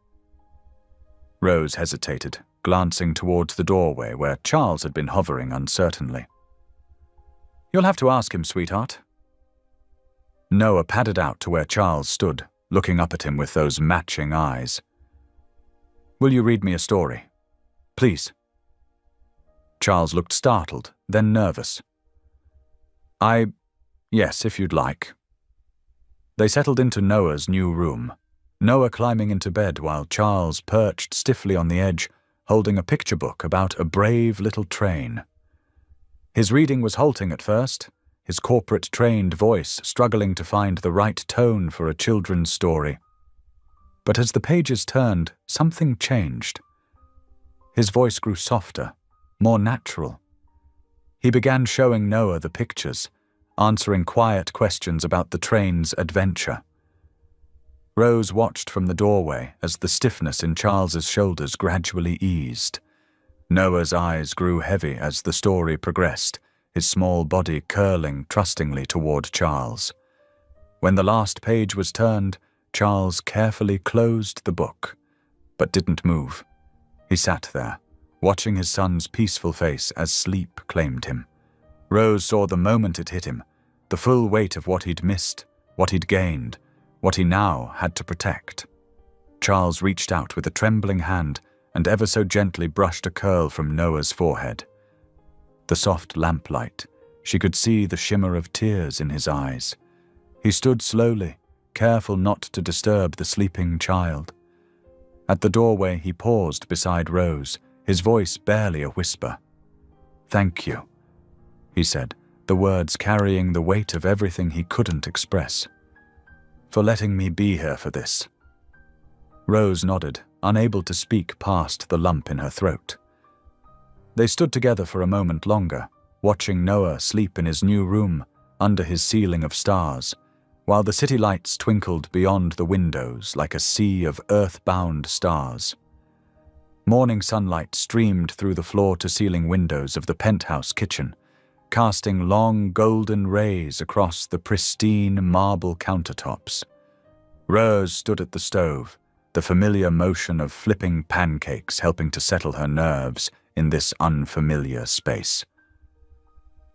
Rose hesitated, glancing towards the doorway where Charles had been hovering uncertainly. You'll have to ask him, sweetheart. Noah padded out to where Charles stood, looking up at him with those matching eyes. Will you read me a story? Please. Charles looked startled, then nervous. Yes, if you'd like. They settled into Noah's new room, Noah climbing into bed while Charles perched stiffly on the edge, holding a picture book about a brave little train. His reading was halting at first, his corporate-trained voice struggling to find the right tone for a children's story. But as the pages turned, something changed. His voice grew softer, more natural. He began showing Noah the pictures, answering quiet questions about the train's adventure. Rose watched from the doorway as the stiffness in Charles's shoulders gradually eased. Noah's eyes grew heavy as the story progressed, his small body curling trustingly toward Charles. When the last page was turned, Charles carefully closed the book, but didn't move. He sat there, watching his son's peaceful face as sleep claimed him. Rose saw the moment it hit him, the full weight of what he'd missed, what he'd gained, what he now had to protect. Charles reached out with a trembling hand and ever so gently brushed a curl from Noah's forehead. The soft lamplight, she could see the shimmer of tears in his eyes. He stood slowly, careful not to disturb the sleeping child. At the doorway, he paused beside Rose, his voice barely a whisper. "Thank you," he said, the words carrying the weight of everything he couldn't express. "For letting me be here for this." Rose nodded, unable to speak past the lump in her throat. They stood together for a moment longer, watching Noah sleep in his new room under his ceiling of stars, while the city lights twinkled beyond the windows like a sea of earth-bound stars. Morning sunlight streamed through the floor-to-ceiling windows of the penthouse kitchen, casting long golden rays across the pristine marble countertops. Rose stood at the stove, the familiar motion of flipping pancakes helping to settle her nerves in this unfamiliar space.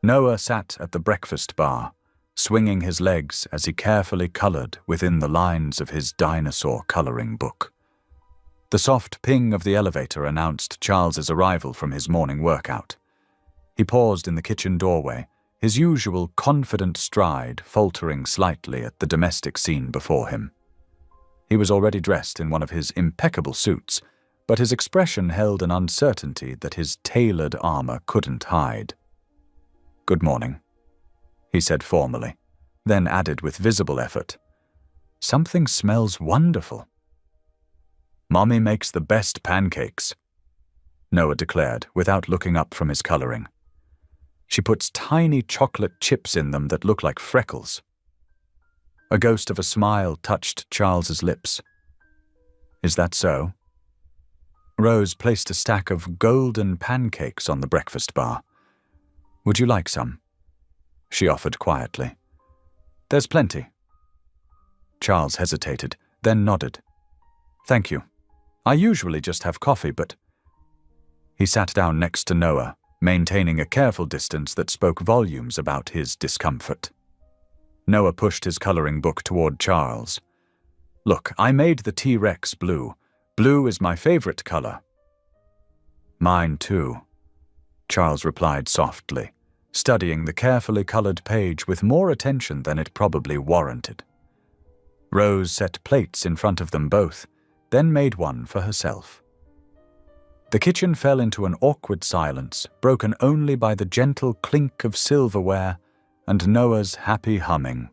Noah sat at the breakfast bar, swinging his legs as he carefully colored within the lines of his dinosaur coloring book. The soft ping of the elevator announced Charles's arrival from his morning workout. He paused in the kitchen doorway, his usual confident stride faltering slightly at the domestic scene before him. He was already dressed in one of his impeccable suits, but his expression held an uncertainty that his tailored armor couldn't hide. "Good morning," he said formally, then added with visible effort, "Something smells wonderful." "Mommy makes the best pancakes," Noah declared without looking up from his coloring. "She puts tiny chocolate chips in them that look like freckles." A ghost of a smile touched Charles's lips. "Is that so?" Rose placed a stack of golden pancakes on the breakfast bar. "Would you like some?" she offered quietly. "There's plenty." Charles hesitated, then nodded. "Thank you. I usually just have coffee, but—" He sat down next to Noah, maintaining a careful distance that spoke volumes about his discomfort. Noah pushed his coloring book toward Charles. "Look, I made the T-Rex blue. Blue is my favorite color." "Mine too," Charles replied softly, studying the carefully colored page with more attention than it probably warranted. Rose set plates in front of them both, then made one for herself. The kitchen fell into an awkward silence, broken only by the gentle clink of silverware and Noah's happy humming.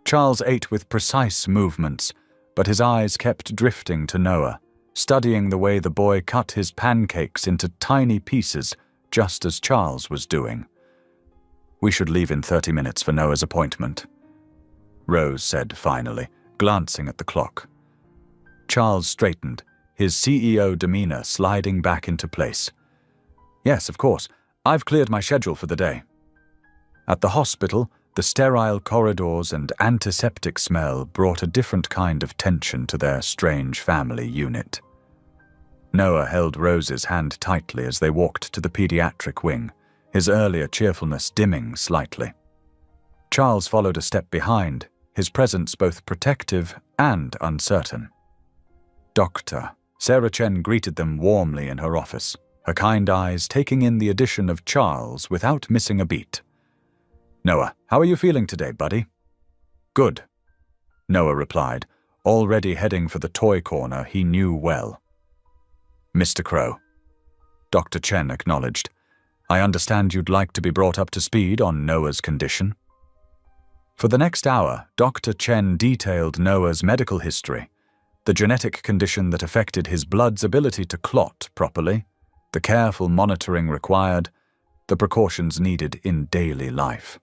Charles ate with precise movements, but his eyes kept drifting to Noah, studying the way the boy cut his pancakes into tiny pieces, just as Charles was doing. "We should leave in 30 minutes for Noah's appointment," Rose said finally, glancing at the clock. Charles straightened, his CEO demeanor sliding back into place. "Yes, of course. I've cleared my schedule for the day." At the hospital, the sterile corridors and antiseptic smell brought a different kind of tension to their strange family unit. Noah held Rose's hand tightly as they walked to the pediatric wing, his earlier cheerfulness dimming slightly. Charles followed a step behind, his presence both protective and uncertain. "Doctor," Sarah Chen greeted them warmly in her office, her kind eyes taking in the addition of Charles without missing a beat. "Noah, how are you feeling today, buddy?" "Good," Noah replied, already heading for the toy corner he knew well. "Mr. Crow," Dr. Chen acknowledged, "I understand you'd like to be brought up to speed on Noah's condition." For the next hour, Dr. Chen detailed Noah's medical history, the genetic condition that affected his blood's ability to clot properly, the careful monitoring required, the precautions needed in daily life.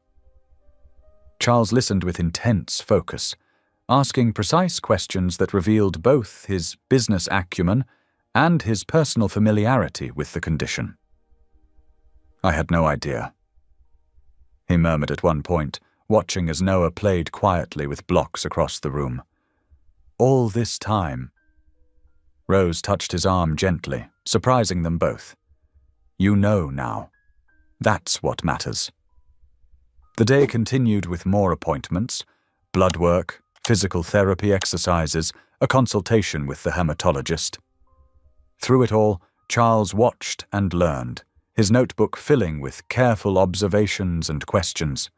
Charles listened with intense focus, asking precise questions that revealed both his business acumen and his personal familiarity with the condition. "I had no idea," he murmured at one point, watching as Noah played quietly with blocks across the room. "All this time." Rose touched his arm gently, surprising them both. "You know now. That's what matters." The day continued with more appointments, blood work, physical therapy exercises, a consultation with the hematologist. Through it all, Charles watched and learned, his notebook filling with careful observations and questions.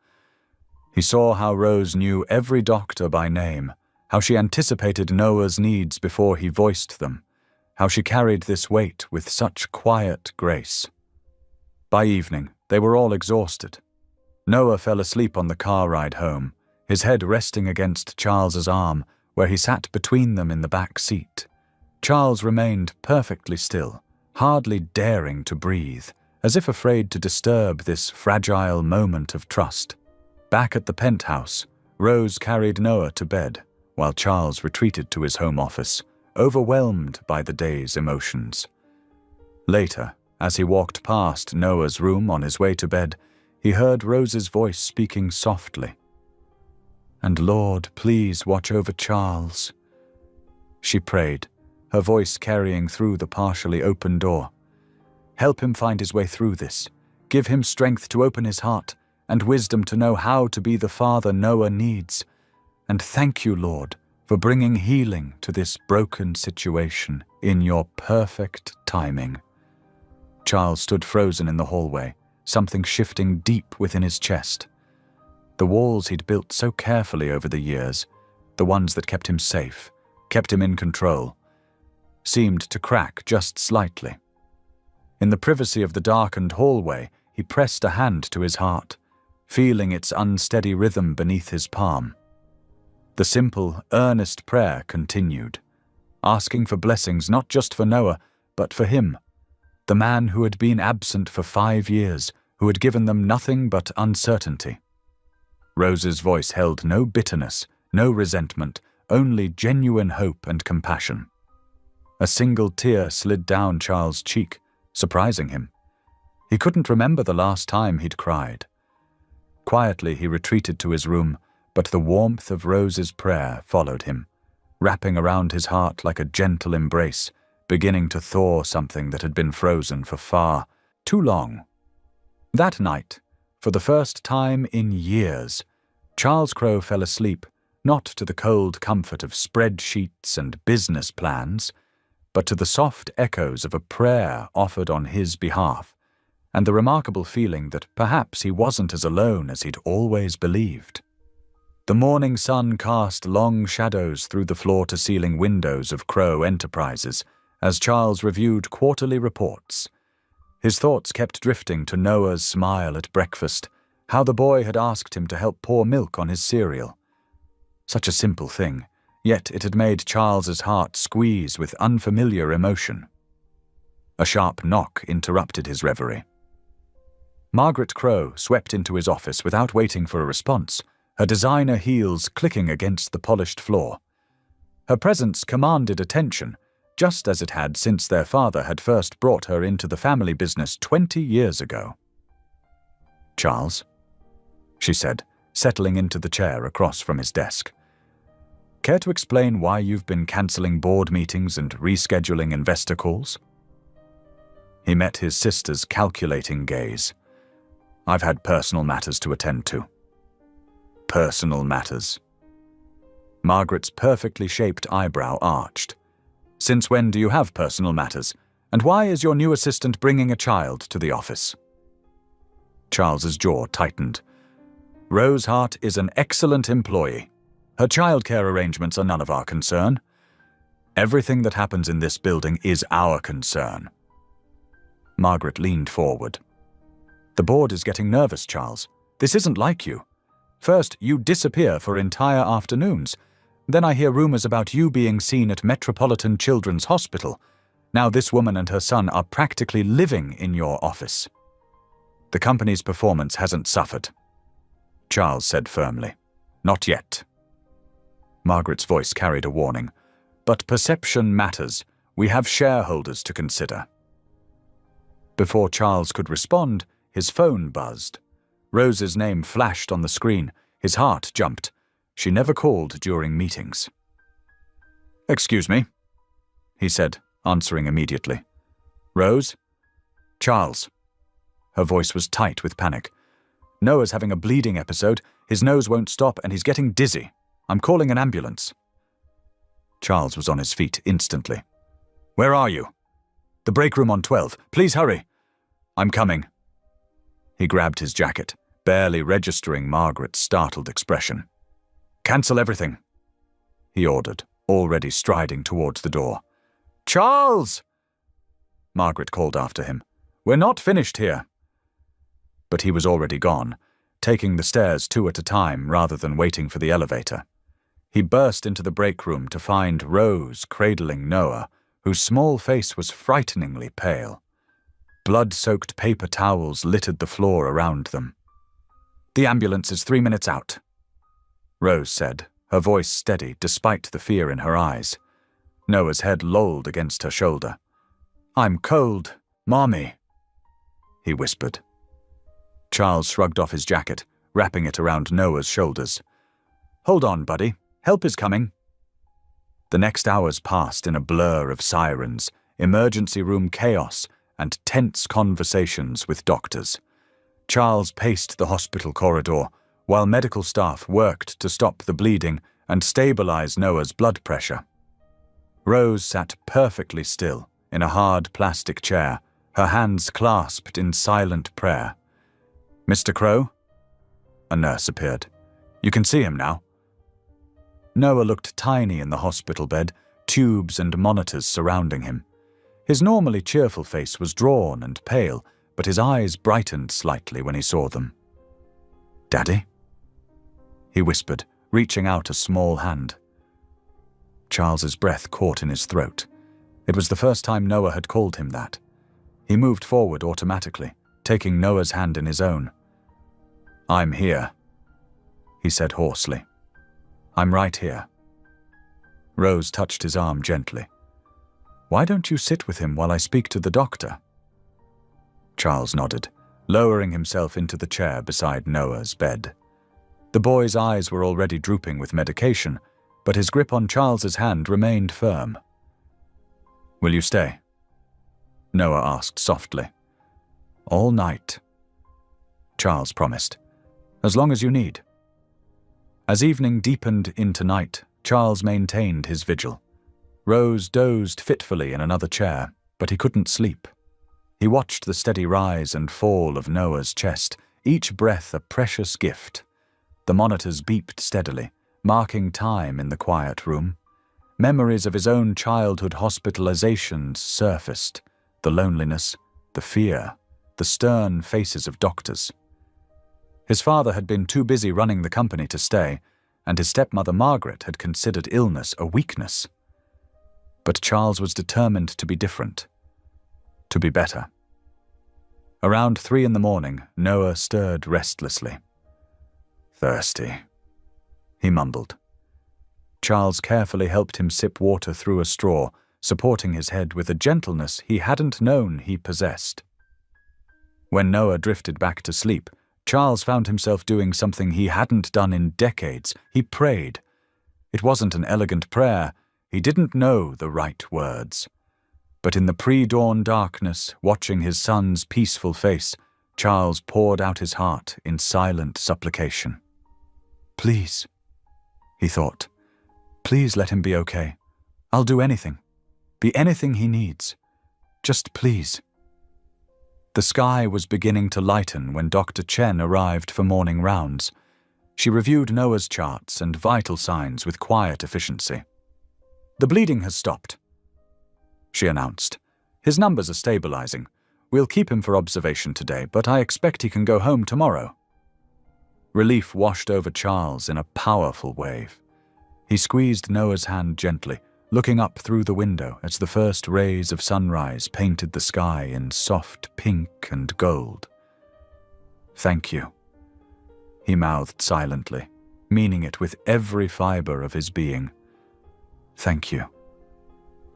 He saw how Rose knew every doctor by name, how she anticipated Noah's needs before he voiced them, how she carried this weight with such quiet grace. By evening, they were all exhausted. Noah fell asleep on the car ride home, his head resting against Charles's arm, where he sat between them in the back seat. Charles remained perfectly still, hardly daring to breathe, as if afraid to disturb this fragile moment of trust. Back at the penthouse, Rose carried Noah to bed, while Charles retreated to his home office, overwhelmed by the day's emotions. Later, as he walked past Noah's room on his way to bed, he heard Rose's voice speaking softly. "And Lord, please watch over Charles," she prayed, her voice carrying through the partially open door. "Help him find his way through this. Give him strength to open his heart and wisdom to know how to be the father Noah needs. And thank you, Lord, for bringing healing to this broken situation in your perfect timing." Charles stood frozen in the hallway, something shifting deep within his chest. The walls he'd built so carefully over the years, the ones that kept him safe, kept him in control, seemed to crack just slightly. In the privacy of the darkened hallway, he pressed a hand to his heart, feeling its unsteady rhythm beneath his palm. The simple, earnest prayer continued, asking for blessings not just for Noah, but for him, the man who had been absent for 5 years, who had given them nothing but uncertainty. Rose's voice held no bitterness, no resentment, only genuine hope and compassion. A single tear slid down Charles' cheek, surprising him. He couldn't remember the last time he'd cried. Quietly he retreated to his room, but the warmth of Rose's prayer followed him, wrapping around his heart like a gentle embrace, beginning to thaw something that had been frozen for far too long. That night, for the first time in years, Charles Crowe fell asleep, not to the cold comfort of spreadsheets and business plans, but to the soft echoes of a prayer offered on his behalf, and the remarkable feeling that perhaps he wasn't as alone as he'd always believed. The morning sun cast long shadows through the floor-to-ceiling windows of Crowe Enterprises as Charles reviewed quarterly reports. His thoughts kept drifting to Noah's smile at breakfast, how the boy had asked him to help pour milk on his cereal. Such a simple thing, yet it had made Charles's heart squeeze with unfamiliar emotion. A sharp knock interrupted his reverie. Margaret Crowe swept into his office without waiting for a response, her designer heels clicking against the polished floor. Her presence commanded attention, just as it had since their father had first brought her into the family business 20 years ago. "Charles," she said, settling into the chair across from his desk. "Care to explain why you've been cancelling board meetings and rescheduling investor calls?" He met his sister's calculating gaze. "I've had personal matters to attend to." "Personal matters?" Margaret's perfectly shaped eyebrow arched. "Since when do you have personal matters? And why is your new assistant bringing a child to the office?" Charles's jaw tightened. "Rose Hart is an excellent employee. Her childcare arrangements are none of our concern. Everything that happens in this building is our concern." Margaret leaned forward. "The board is getting nervous, Charles. This isn't like you. First, you disappear for entire afternoons. Then I hear rumors about you being seen at Metropolitan Children's Hospital. Now this woman and her son are practically living in your office." "The company's performance hasn't suffered," Charles said firmly. "Not yet." Margaret's voice carried a warning. "But perception matters. We have shareholders to consider." Before Charles could respond, his phone buzzed. Rose's name flashed on the screen. His heart jumped. She never called during meetings. "Excuse me," he said, answering immediately. "Rose?" "Charles." Her voice was tight with panic. "Noah's having a bleeding episode. His nose won't stop and he's getting dizzy. I'm calling an ambulance." Charles was on his feet instantly. "Where are you?" "The break room on 12. Please hurry." "I'm coming." He grabbed his jacket, barely registering Margaret's startled expression. "Cancel everything." he ordered, already striding towards the door. "Charles!" Margaret called after him. "We're not finished here." But he was already gone, taking the stairs 2 at a time rather than waiting for the elevator. He burst into the break room to find Rose cradling Noah, whose small face was frighteningly pale. Blood-soaked paper towels littered the floor around them. "The ambulance is 3 minutes out," Rose said, her voice steady despite the fear in her eyes. Noah's head lolled against her shoulder. "I'm cold, Mommy," he whispered. Charles shrugged off his jacket, wrapping it around Noah's shoulders. "Hold on, buddy. Help is coming." The next hours passed in a blur of sirens, emergency room chaos, and tense conversations with doctors. Charles paced the hospital corridor, while medical staff worked to stop the bleeding and stabilize Noah's blood pressure. Rose sat perfectly still in a hard plastic chair, her hands clasped in silent prayer. "Mr. Crow?" A nurse appeared. "You can see him now." Noah looked tiny in the hospital bed, tubes and monitors surrounding him. His normally cheerful face was drawn and pale, but his eyes brightened slightly when he saw them. "Daddy?" he whispered, reaching out a small hand. Charles's breath caught in his throat. It was the first time Noah had called him that. He moved forward automatically, taking Noah's hand in his own. "I'm here," he said hoarsely. "I'm right here." Rose touched his arm gently. "Why don't you sit with him while I speak to the doctor?" Charles nodded, lowering himself into the chair beside Noah's bed. The boy's eyes were already drooping with medication, but his grip on Charles's hand remained firm. "Will you stay?" Noah asked softly. "All night," Charles promised. "As long as you need." As evening deepened into night, Charles maintained his vigil. Rose dozed fitfully in another chair, but he couldn't sleep. He watched the steady rise and fall of Noah's chest, each breath a precious gift. The monitors beeped steadily, marking time in the quiet room. Memories of his own childhood hospitalizations surfaced, the loneliness, the fear, the stern faces of doctors. His father had been too busy running the company to stay, and his stepmother Margaret had considered illness a weakness. But Charles was determined to be different, to be better. Around 3 a.m, Noah stirred restlessly. "Thirsty," he mumbled. Charles carefully helped him sip water through a straw, supporting his head with a gentleness he hadn't known he possessed. When Noah drifted back to sleep, Charles found himself doing something he hadn't done in decades. He prayed. It wasn't an elegant prayer. He didn't know the right words. But in the pre-dawn darkness, watching his son's peaceful face, Charles poured out his heart in silent supplication. "Please," he thought. "Please let him be okay. I'll do anything. Be anything he needs. Just please." The sky was beginning to lighten when Dr. Chen arrived for morning rounds. She reviewed Noah's charts and vital signs with quiet efficiency. "The bleeding has stopped," she announced. "His numbers are stabilizing. We'll keep him for observation today, but I expect he can go home tomorrow." Relief washed over Charles in a powerful wave. He squeezed Noah's hand gently, looking up through the window as the first rays of sunrise painted the sky in soft pink and gold. "Thank you," he mouthed silently, meaning it with every fiber of his being. "Thank you."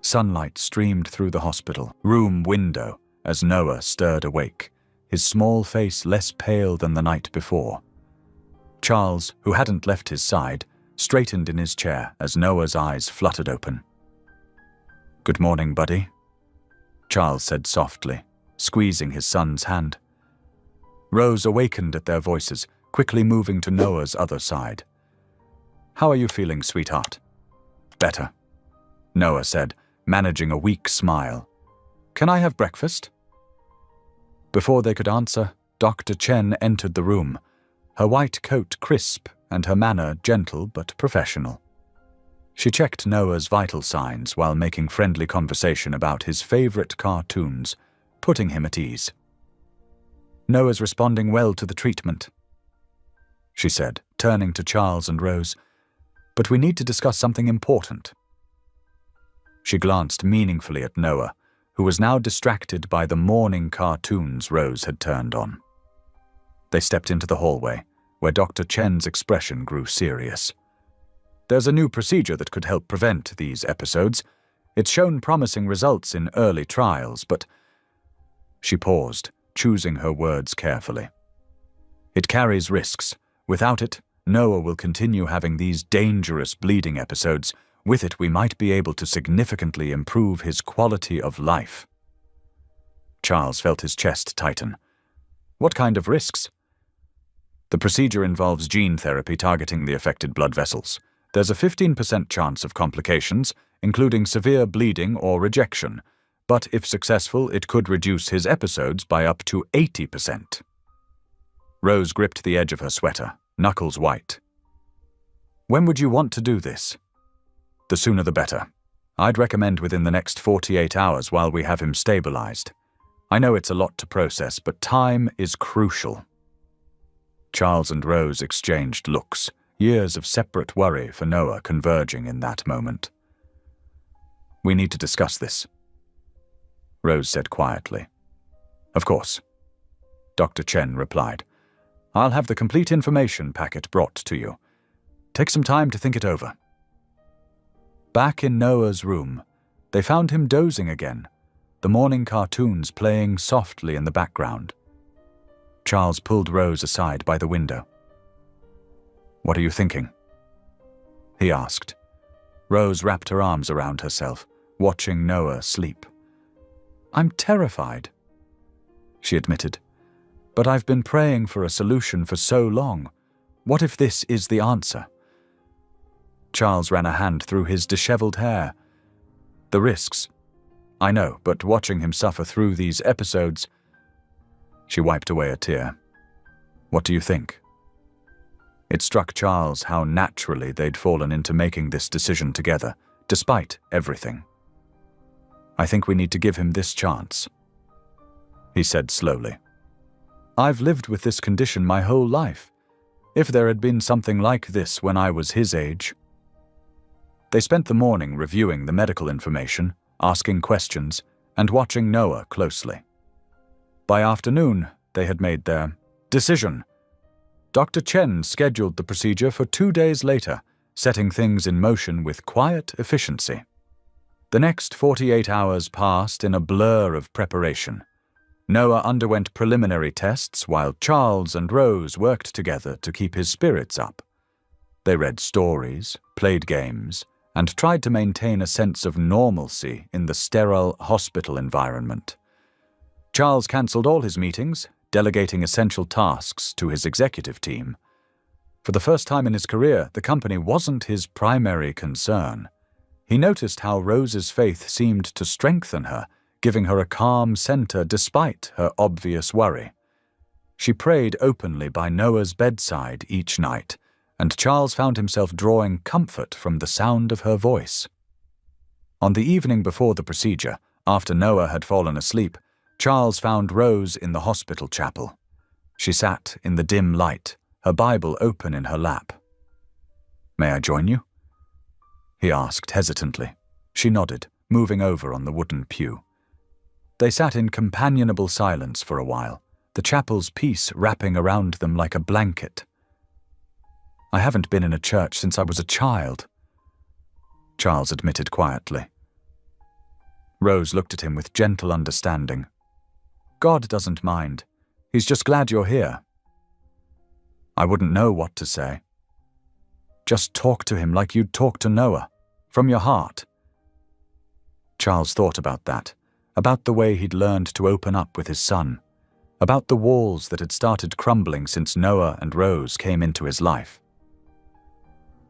Sunlight streamed through the hospital room window as Noah stirred awake, his small face less pale than the night before. Charles, who hadn't left his side, straightened in his chair as Noah's eyes fluttered open. "Good morning, buddy," Charles said softly, squeezing his son's hand. Rose awakened at their voices, quickly moving to Noah's other side. "How are you feeling, sweetheart?" "Better," Noah said, managing a weak smile. "Can I have breakfast?" Before they could answer, Dr. Chen entered the room, her white coat crisp and her manner gentle but professional. She checked Noah's vital signs while making friendly conversation about his favorite cartoons, putting him at ease. "Noah's responding well to the treatment," she said, turning to Charles and Rose. "But we need to discuss something important." She glanced meaningfully at Noah, who was now distracted by the morning cartoons Rose had turned on. They stepped into the hallway, where Dr. Chen's expression grew serious. "There's a new procedure that could help prevent these episodes. It's shown promising results in early trials, but—" She paused, choosing her words carefully. "It carries risks. Without it, Noah will continue having these dangerous bleeding episodes. With it, we might be able to significantly improve his quality of life." Charles felt his chest tighten. "What kind of risks?" "The procedure involves gene therapy targeting the affected blood vessels. There's a 15% chance of complications, including severe bleeding or rejection, but if successful, it could reduce his episodes by up to 80%. Rose gripped the edge of her sweater, knuckles white. "When would you want to do this?" "The sooner the better. I'd recommend within the next 48 hours while we have him stabilized. I know it's a lot to process, but time is crucial." Charles and Rose exchanged looks, years of separate worry for Noah converging in that moment. "We need to discuss this," Rose said quietly. "Of course," Dr. Chen replied. "I'll have the complete information packet brought to you. Take some time to think it over." Back in Noah's room, they found him dozing again, the morning cartoons playing softly in the background. Charles pulled Rose aside by the window. "What are you thinking?" he asked. Rose wrapped her arms around herself, watching Noah sleep. "I'm terrified," she admitted. "But I've been praying for a solution for so long. What if this is the answer?" Charles ran a hand through his disheveled hair. "The risks. I know, but watching him suffer through these episodes—" She wiped away a tear. "What do you think?" It struck Charles how naturally they'd fallen into making this decision together, despite everything. "I think we need to give him this chance," he said slowly. "I've lived with this condition my whole life. If there had been something like this when I was his age—" They spent the morning reviewing the medical information, asking questions, and watching Noah closely. By afternoon, they had made their decision. Dr. Chen scheduled the procedure for 2 days later, setting things in motion with quiet efficiency. The next 48 hours passed in a blur of preparation. Noah underwent preliminary tests while Charles and Rose worked together to keep his spirits up. They read stories, played games, and tried to maintain a sense of normalcy in the sterile hospital environment. Charles cancelled all his meetings, delegating essential tasks to his executive team. For the first time in his career, the company wasn't his primary concern. He noticed how Rose's faith seemed to strengthen her, giving her a calm center despite her obvious worry. She prayed openly by Noah's bedside each night, and Charles found himself drawing comfort from the sound of her voice. On the evening before the procedure, after Noah had fallen asleep, Charles found Rose in the hospital chapel. She sat in the dim light, her Bible open in her lap. "May I join you?" he asked hesitantly. She nodded, moving over on the wooden pew. They sat in companionable silence for a while, the chapel's peace wrapping around them like a blanket. "I haven't been in a church since I was a child," Charles admitted quietly. Rose looked at him with gentle understanding. "God doesn't mind. He's just glad you're here." "I wouldn't know what to say." "Just talk to him like you'd talk to Noah, from your heart." Charles thought about that, about the way he'd learned to open up with his son, about the walls that had started crumbling since Noah and Rose came into his life.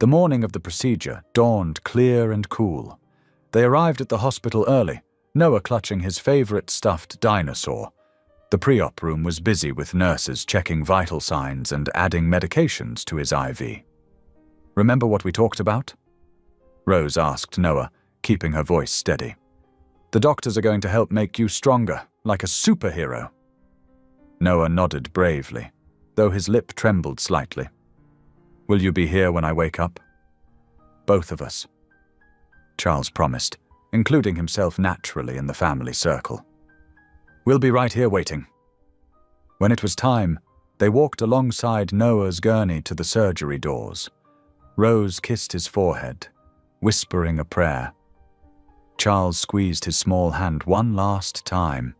The morning of the procedure dawned clear and cool. They arrived at the hospital early, Noah clutching his favorite stuffed dinosaur. The pre-op room was busy with nurses checking vital signs and adding medications to his IV. "Remember what we talked about?" Rose asked Noah, keeping her voice steady. "The doctors are going to help make you stronger, like a superhero." Noah nodded bravely, though his lip trembled slightly. "Will you be here when I wake up?" "Both of us," Charles promised, including himself naturally in the family circle. "We'll be right here waiting." When it was time, they walked alongside Noah's gurney to the surgery doors. Rose kissed his forehead, whispering a prayer. Charles squeezed his small hand one last time.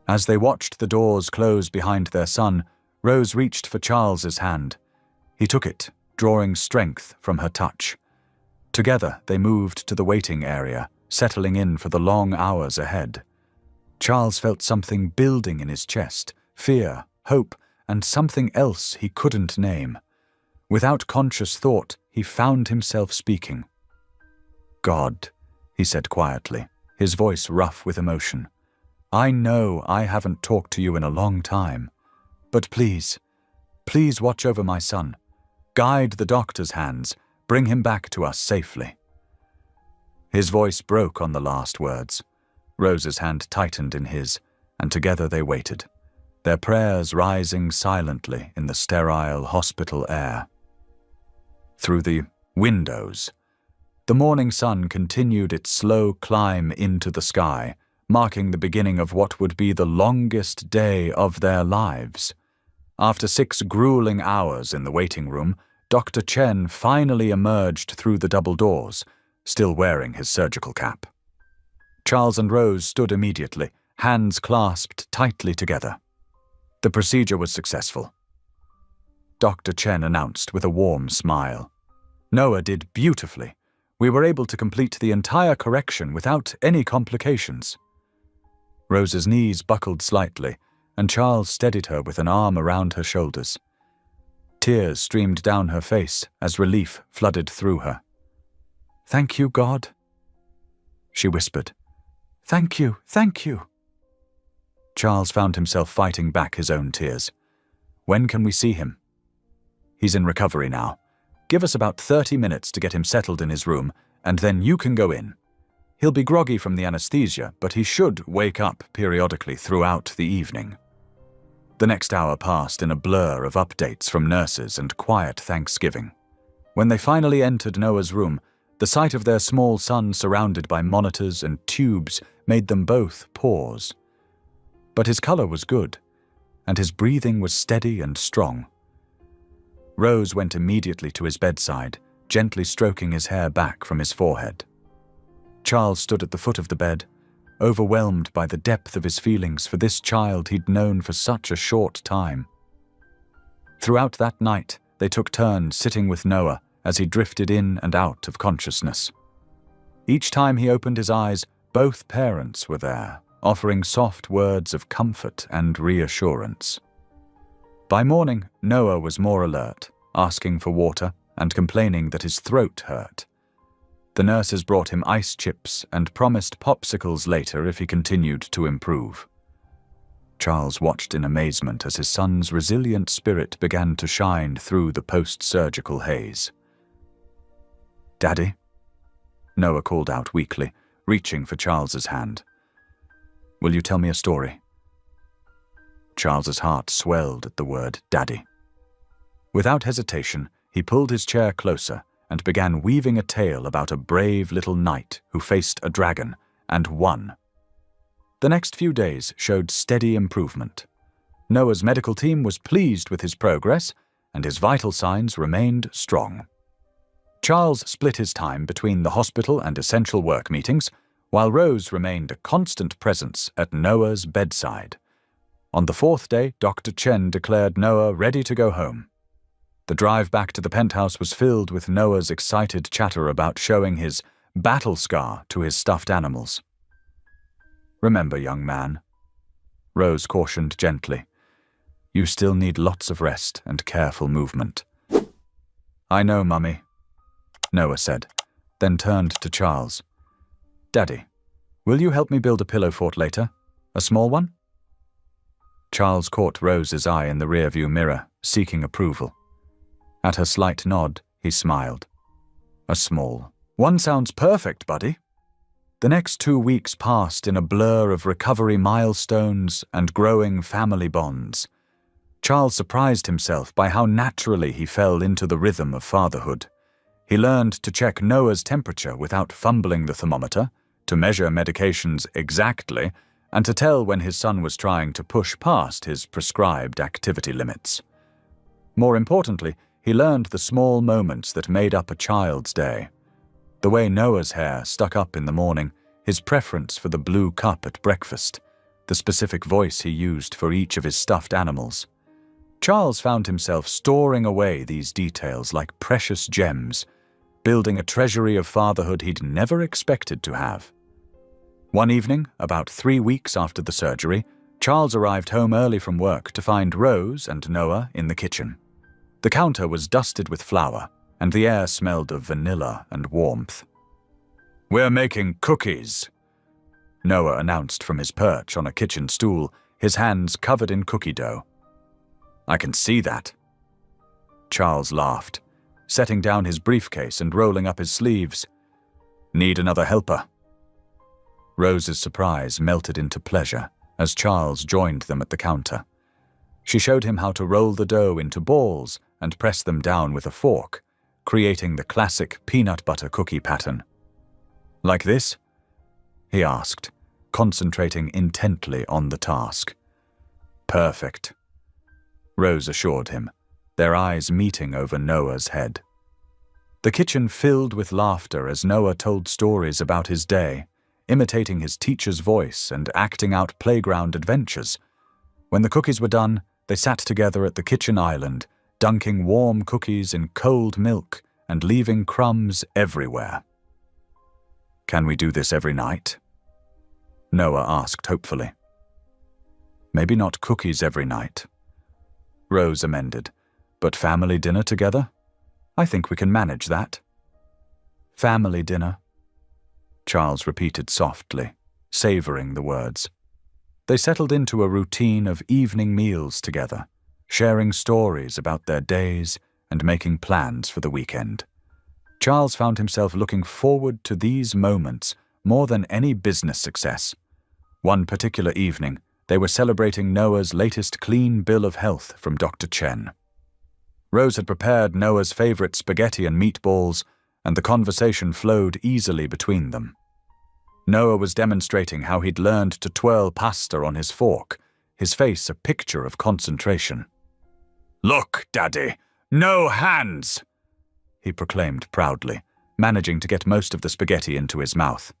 As they watched the doors close behind their son, Rose reached for Charles's hand. He took it, drawing strength from her touch. Together, they moved to the waiting area, settling in for the long hours ahead. Charles felt something building in his chest, fear, hope, and something else he couldn't name. Without conscious thought, he found himself speaking. "God," he said quietly, his voice rough with emotion. "I know I haven't talked to you in a long time, but please watch over my son. Guide the doctor's hands, bring him back to us safely." His voice broke on the last words. Rose's hand tightened in his, and together they waited, their prayers rising silently in the sterile hospital air. Through the windows, the morning sun continued its slow climb into the sky, marking the beginning of what would be the longest day of their lives. After 6 grueling hours in the waiting room, Dr. Chen finally emerged through the double doors, still wearing his surgical cap. Charles and Rose stood immediately, hands clasped tightly together. The procedure was successful, Dr. Chen announced with a warm smile. "Noah did beautifully. We were able to complete the entire correction without any complications." Rose's knees buckled slightly, and Charles steadied her with an arm around her shoulders. Tears streamed down her face as relief flooded through her. "Thank you, God," she whispered. "Thank you, thank you." Charles found himself fighting back his own tears. "When can we see him?" "He's in recovery now. Give us about 30 minutes to get him settled in his room, and then you can go in. He'll be groggy from the anesthesia, but he should wake up periodically throughout the evening." The next hour passed in a blur of updates from nurses and quiet thanksgiving. When they finally entered Noah's room, the sight of their small son surrounded by monitors and tubes made them both pause. But his color was good, and his breathing was steady and strong. Rose went immediately to his bedside, gently stroking his hair back from his forehead. Charles stood at the foot of the bed, overwhelmed by the depth of his feelings for this child he'd known for such a short time. Throughout that night, they took turns sitting with Noah as he drifted in and out of consciousness. Each time he opened his eyes, both parents were there, offering soft words of comfort and reassurance. By morning, Noah was more alert, asking for water and complaining that his throat hurt. The nurses brought him ice chips and promised popsicles later if he continued to improve. Charles watched in amazement as his son's resilient spirit began to shine through the post-surgical haze. "Daddy?" Noah called out weakly, reaching for Charles's hand. "Will you tell me a story?" Charles's heart swelled at the word "daddy." Without hesitation, he pulled his chair closer and began weaving a tale about a brave little knight who faced a dragon and won. The next few days showed steady improvement. Noah's medical team was pleased with his progress, and his vital signs remained strong. Charles split his time between the hospital and essential work meetings, while Rose remained a constant presence at Noah's bedside. On the 4th day, Dr. Chen declared Noah ready to go home. The drive back to the penthouse was filled with Noah's excited chatter about showing his battle scar to his stuffed animals. "Remember, young man," Rose cautioned gently, "you still need lots of rest and careful movement." "I know, Mummy," Noah said, then turned to Charles. "Daddy, will you help me build a pillow fort later? A small one?" Charles caught Rose's eye in the rearview mirror, seeking approval. At her slight nod, he smiled. "A small One sounds perfect, buddy. The next 2 weeks passed in a blur of recovery milestones and growing family bonds. Charles surprised himself by how naturally he fell into the rhythm of fatherhood. He learned to check Noah's temperature without fumbling the thermometer, to measure medications exactly, and to tell when his son was trying to push past his prescribed activity limits. More importantly, he learned the small moments that made up a child's day. The way Noah's hair stuck up in the morning, his preference for the blue cup at breakfast, the specific voice he used for each of his stuffed animals. Charles found himself storing away these details like precious gems, building a treasury of fatherhood he'd never expected to have. One evening, about 3 weeks after the surgery, Charles arrived home early from work to find Rose and Noah in the kitchen. The counter was dusted with flour, and the air smelled of vanilla and warmth. "We're making cookies," Noah announced from his perch on a kitchen stool, his hands covered in cookie dough. "I can see that." Charles laughed, setting down his briefcase and rolling up his sleeves. "Need another helper?" Rose's surprise melted into pleasure as Charles joined them at the counter. She showed him how to roll the dough into balls and press them down with a fork, creating the classic peanut butter cookie pattern. "Like this?" he asked, concentrating intently on the task. "Perfect," Rose assured him, their eyes meeting over Noah's head. The kitchen filled with laughter as Noah told stories about his day, imitating his teacher's voice and acting out playground adventures. When the cookies were done, they sat together at the kitchen island, dunking warm cookies in cold milk and leaving crumbs everywhere. "Can we do this every night?" Noah asked hopefully. "Maybe not cookies every night," Rose amended, "but family dinner together? I think we can manage that." "Family dinner," Charles repeated softly, savoring the words. They settled into a routine of evening meals together, sharing stories about their days and making plans for the weekend. Charles found himself looking forward to these moments more than any business success. One particular evening, they were celebrating Noah's latest clean bill of health from Dr. Chen. Rose had prepared Noah's favorite spaghetti and meatballs, and the conversation flowed easily between them. Noah was demonstrating how he'd learned to twirl pasta on his fork, his face a picture of concentration. "Look, Daddy, no hands!" he proclaimed proudly, managing to get most of the spaghetti into his mouth.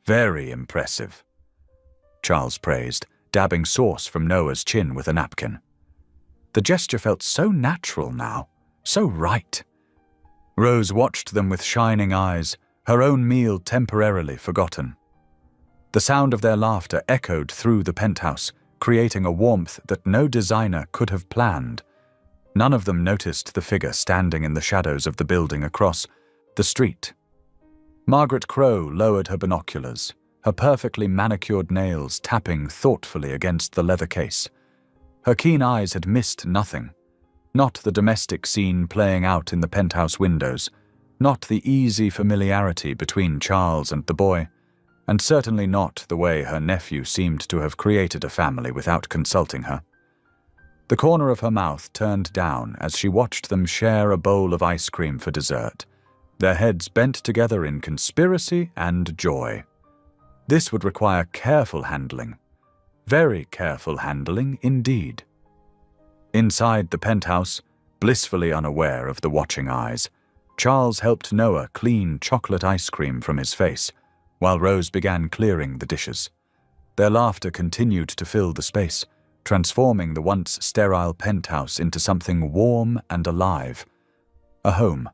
"Very impressive," Charles praised, dabbing sauce from Noah's chin with a napkin. The gesture felt so natural now, so right. Rose watched them with shining eyes, her own meal temporarily forgotten. The sound of their laughter echoed through the penthouse, creating a warmth that no designer could have planned. None of them noticed the figure standing in the shadows of the building across the street. Margaret Crowe lowered her binoculars, her perfectly manicured nails tapping thoughtfully against the leather case. Her keen eyes had missed nothing. Not the domestic scene playing out in the penthouse windows, not the easy familiarity between Charles and the boy, and certainly not the way her nephew seemed to have created a family without consulting her. The corner of her mouth turned down as she watched them share a bowl of ice cream for dessert, their heads bent together in conspiracy and joy. This would require careful handling. Very careful handling indeed. Inside the penthouse, blissfully unaware of the watching eyes, Charles helped Noah clean chocolate ice cream from his face, while Rose began clearing the dishes. Their laughter continued to fill the space, transforming the once sterile penthouse into something warm and alive. A home.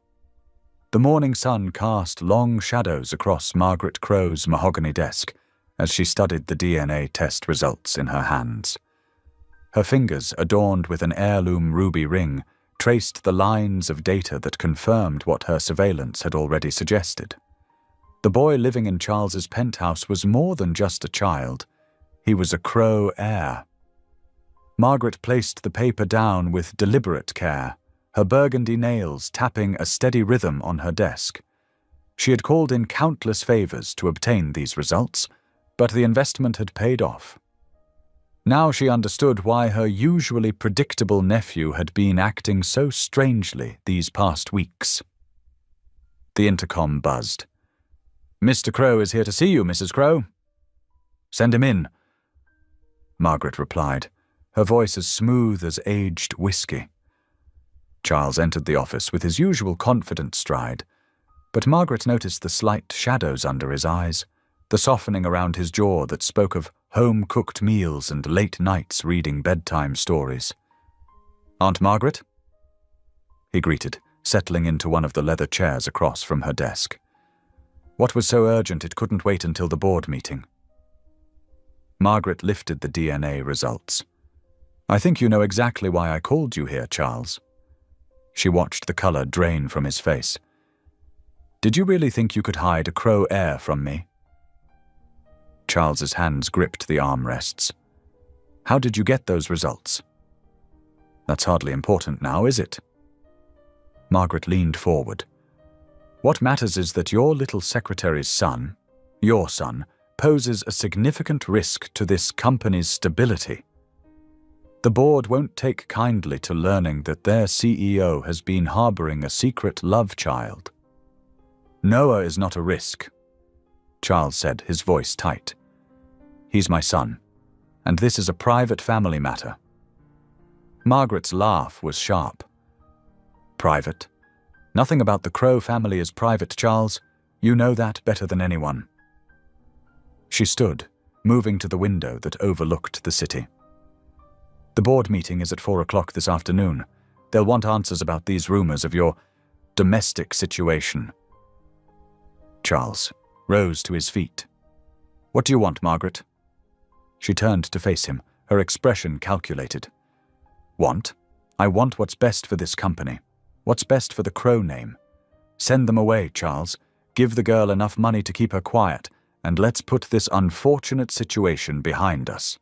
The morning sun cast long shadows across Margaret Crowe's mahogany desk as she studied the DNA test results in her hands. Her fingers, adorned with an heirloom ruby ring, traced the lines of data that confirmed what her surveillance had already suggested. The boy living in Charles's penthouse was more than just a child. He was a Crowe heir. Margaret placed the paper down with deliberate care, her burgundy nails tapping a steady rhythm on her desk. She had called in countless favors to obtain these results, but the investment had paid off. Now she understood why her usually predictable nephew had been acting so strangely these past weeks. The intercom buzzed. "Mr. Crow is here to see you, Mrs. Crow." "Send him in," Margaret replied, her voice as smooth as aged whiskey. Charles entered the office with his usual confident stride, but Margaret noticed the slight shadows under his eyes, the softening around his jaw that spoke of home-cooked meals and late nights reading bedtime stories. "Aunt Margaret?" he greeted, settling into one of the leather chairs across from her desk. What was so urgent it couldn't wait until the board meeting? Margaret lifted the DNA results. "I think you know exactly why I called you here, Charles." She watched the color drain from his face. "Did you really think you could hide a Crow heir from me?" Charles's hands gripped the armrests. "How did you get those results?" "That's hardly important now, is it?" Margaret leaned forward. "What matters is that your little secretary's son, your son, poses a significant risk to this company's stability. The board won't take kindly to learning that their CEO has been harboring a secret love child." "Noah is not a risk," Charles said, his voice tight. "He's my son, and this is a private family matter." Margaret's laugh was sharp. "Private? Nothing about the Crow family is private, Charles. You know that better than anyone." She stood, moving to the window that overlooked the city. "The board meeting is at 4 o'clock this afternoon. They'll want answers about these rumors of your domestic situation." Charles rose to his feet. "What do you want, Margaret?" She turned to face him, her expression calculated. "Want? I want what's best for this company. What's best for the Crow name. Send them away, Charles. Give the girl enough money to keep her quiet, and let's put this unfortunate situation behind us."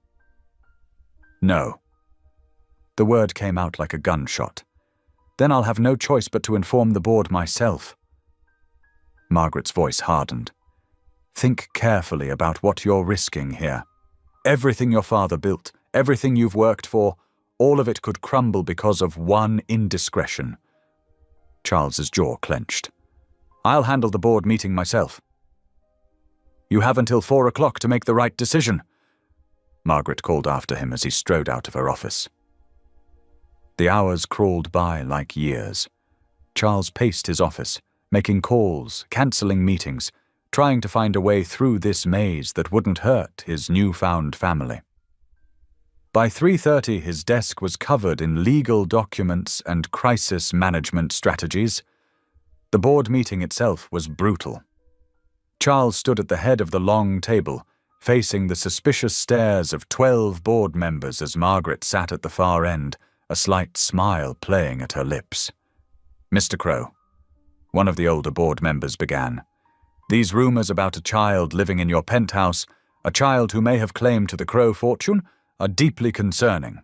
"No." The word came out like a gunshot. "Then I'll have no choice but to inform the board myself." Margaret's voice hardened. "Think carefully about what you're risking here. Everything your father built, everything you've worked for, all of it could crumble because of one indiscretion." Charles's jaw clenched. "I'll handle the board meeting myself." "You have until 4 o'clock to make the right decision," Margaret called after him as he strode out of her office. The hours crawled by like years. Charles paced his office, making calls, cancelling meetings, trying to find a way through this maze that wouldn't hurt his newfound family. By 3:30, his desk was covered in legal documents and crisis management strategies. The board meeting itself was brutal. Charles stood at the head of the long table, facing the suspicious stares of 12 board members as Margaret sat at the far end, a slight smile playing at her lips. "Mr. Crow," one of the older board members began, "these rumors about a child living in your penthouse, a child who may have claim to the Crow fortune, are deeply concerning."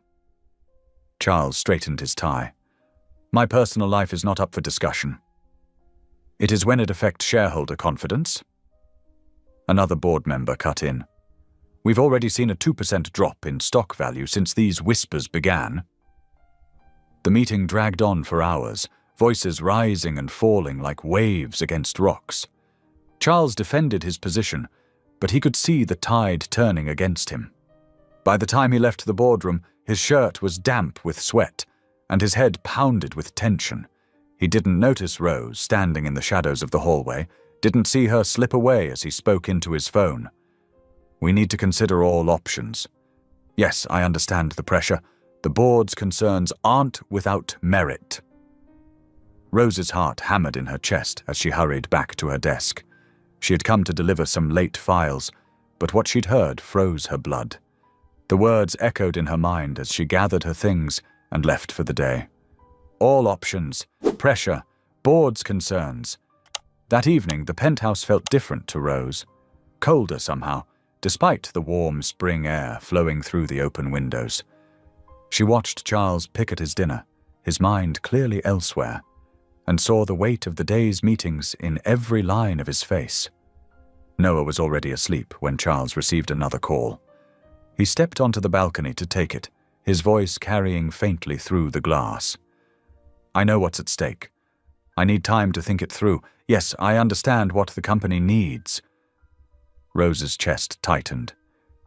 Charles straightened his tie. "My personal life is not up for discussion." "It is when it affects shareholder confidence." Another board member cut in. "We've already seen a 2% drop in stock value since these whispers began." The meeting dragged on for hours, voices rising and falling like waves against rocks. Charles defended his position, but he could see the tide turning against him. By the time he left the boardroom, his shirt was damp with sweat, and his head pounded with tension. He didn't notice Rose standing in the shadows of the hallway, didn't see her slip away as he spoke into his phone. "We need to consider all options. Yes, I understand the pressure. The board's concerns aren't without merit." Rose's heart hammered in her chest as she hurried back to her desk. She had come to deliver some late files, but what she'd heard froze her blood. The words echoed in her mind as she gathered her things and left for the day. All options, pressure, board's concerns. That evening, the penthouse felt different to Rose. Colder somehow, despite the warm spring air flowing through the open windows. She watched Charles pick at his dinner, his mind clearly elsewhere. and saw the weight of the day's meetings in every line of his face. Noah was already asleep when Charles received another call. He stepped onto the balcony to take it, his voice carrying faintly through the glass. "I know what's at stake. I need time to think it through. Yes, I understand what the company needs." Rose's chest tightened.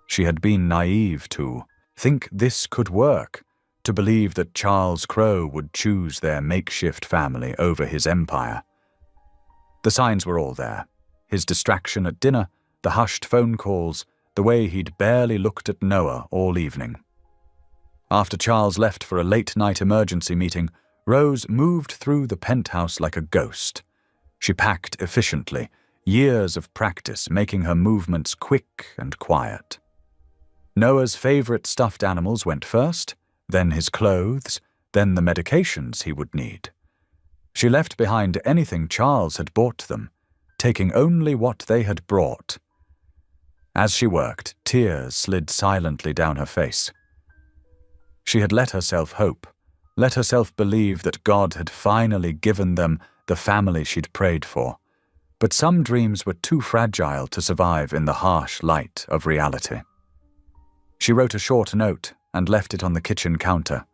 She had been naive to think this could work, to believe that Charles Crowe would choose their makeshift family over his empire. The signs were all there. His distraction at dinner, the hushed phone calls, the way he'd barely looked at Noah all evening. After Charles left for a late-night emergency meeting, Rose moved through the penthouse like a ghost. She packed efficiently, years of practice making her movements quick and quiet. Noah's favorite stuffed animals went first, then his clothes, then the medications he would need. She left behind anything Charles had bought them, taking only what they had brought. As she worked, tears slid silently down her face. She had let herself hope, let herself believe that God had finally given them the family she'd prayed for. But some dreams were too fragile to survive in the harsh light of reality. She wrote a short note and left it on the kitchen counter.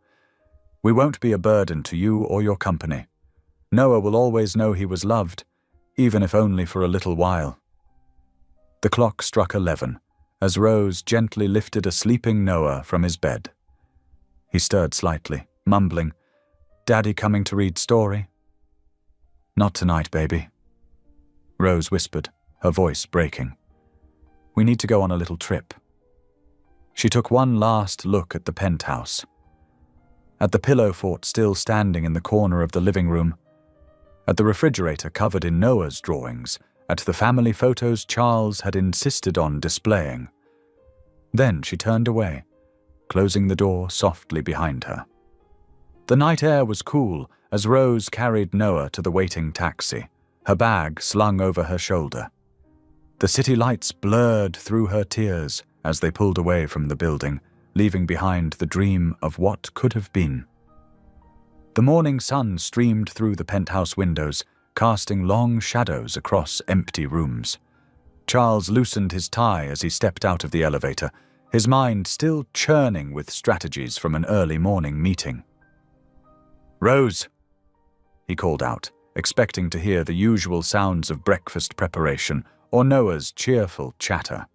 "We won't be a burden to you or your company. Noah will always know he was loved, even if only for a little while." The clock struck 11 as Rose gently lifted a sleeping Noah from his bed. He stirred slightly, mumbling, "Daddy coming to read story?" "Not tonight, baby," Rose whispered, her voice breaking. "We need to go on a little trip." She took one last look at the penthouse, at the pillow fort still standing in the corner of the living room, at the refrigerator covered in Noah's drawings, at the family photos Charles had insisted on displaying. Then she turned away, closing the door softly behind her. The night air was cool as Rose carried Noah to the waiting taxi, her bag slung over her shoulder. The city lights blurred through her tears as they pulled away from the building, leaving behind the dream of what could have been. The morning sun streamed through the penthouse windows, casting long shadows across empty rooms. Charles loosened his tie as he stepped out of the elevator, his mind still churning with strategies from an early morning meeting. "Rose," he called out, expecting to hear the usual sounds of breakfast preparation or Noah's cheerful chatter.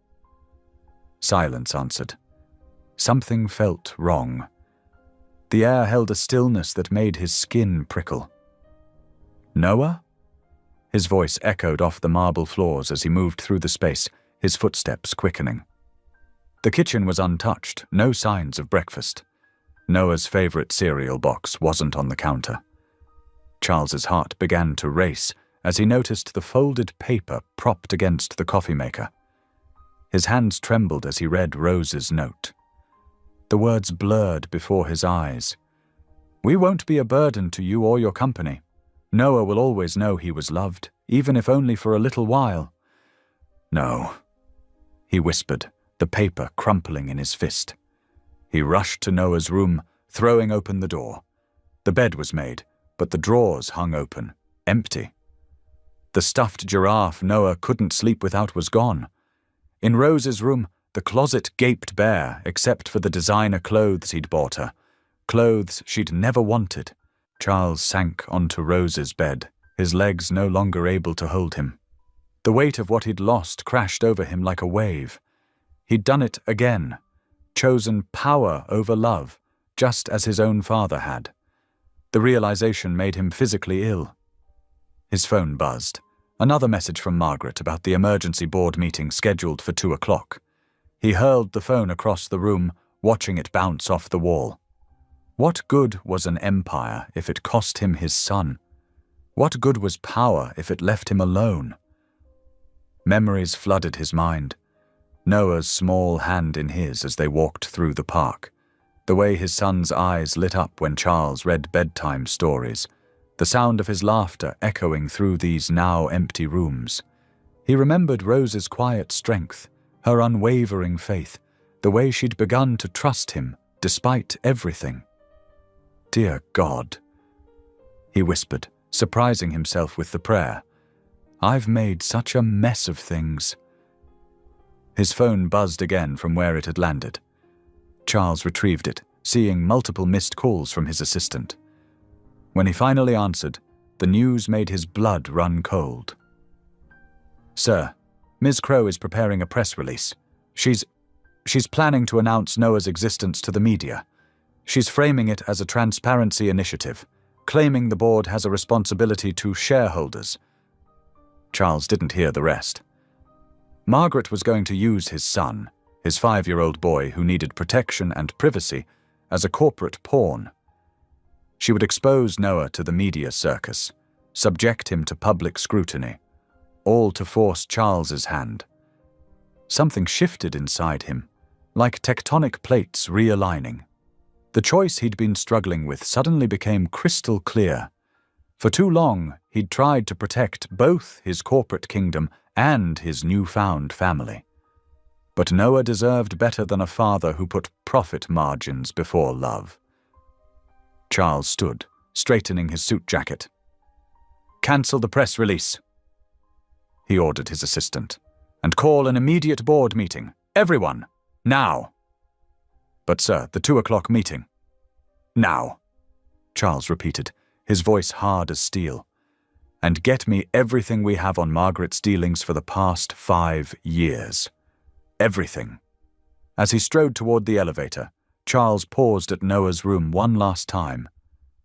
Silence answered. Something felt wrong. The air held a stillness that made his skin prickle. "Noah?" His voice echoed off the marble floors as he moved through the space, his footsteps quickening. The kitchen was untouched, no signs of breakfast. Noah's favorite cereal box wasn't on the counter. Charles's heart began to race as he noticed the folded paper propped against the coffee maker. His hands trembled as he read Rose's note. The words blurred before his eyes. "We won't be a burden to you or your company. Noah will always know he was loved, even if only for a little while." "No," he whispered, the paper crumpling in his fist. He rushed to Noah's room, throwing open the door. The bed was made, but the drawers hung open, empty. The stuffed giraffe Noah couldn't sleep without was gone. In Rose's room, the closet gaped bare except for the designer clothes he'd bought her, clothes she'd never wanted. Charles sank onto Rose's bed, his legs no longer able to hold him. The weight of what he'd lost crashed over him like a wave. He'd done it again, chosen power over love, just as his own father had. The realization made him physically ill. His phone buzzed. Another message from Margaret about the emergency board meeting scheduled for 2 o'clock. He hurled the phone across the room, watching it bounce off the wall. What good was an empire if it cost him his son? What good was power if it left him alone? Memories flooded his mind. Noah's small hand in his as they walked through the park. The way his son's eyes lit up when Charles read bedtime stories. The sound of his laughter echoing through these now empty rooms. He remembered Rose's quiet strength, her unwavering faith, the way she'd begun to trust him despite everything. "Dear God," he whispered, surprising himself with the prayer. "I've made such a mess of things." His phone buzzed again from where it had landed. Charles retrieved it, seeing multiple missed calls from his assistant. When he finally answered, the news made his blood run cold. "Sir, Ms. Crow is preparing a press release. She's planning to announce Noah's existence to the media. She's framing it as a transparency initiative, claiming the board has a responsibility to shareholders." Charles didn't hear the rest. Margaret was going to use his son, his 5-year-old boy who needed protection and privacy, as a corporate pawn. She would expose Noah to the media circus, subject him to public scrutiny, all to force Charles's hand. Something shifted inside him, like tectonic plates realigning. The choice he'd been struggling with suddenly became crystal clear. For too long, he'd tried to protect both his corporate kingdom and his newfound family. But Noah deserved better than a father who put profit margins before love. Charles stood, straightening his suit jacket. "Cancel the press release," he ordered his assistant, "and call an immediate board meeting. Everyone, now." "But sir, the 2 o'clock meeting." "Now," Charles repeated, his voice hard as steel. "And get me everything we have on Margaret's dealings for the past 5 years. Everything." As he strode toward the elevator, Charles paused at Noah's room one last time.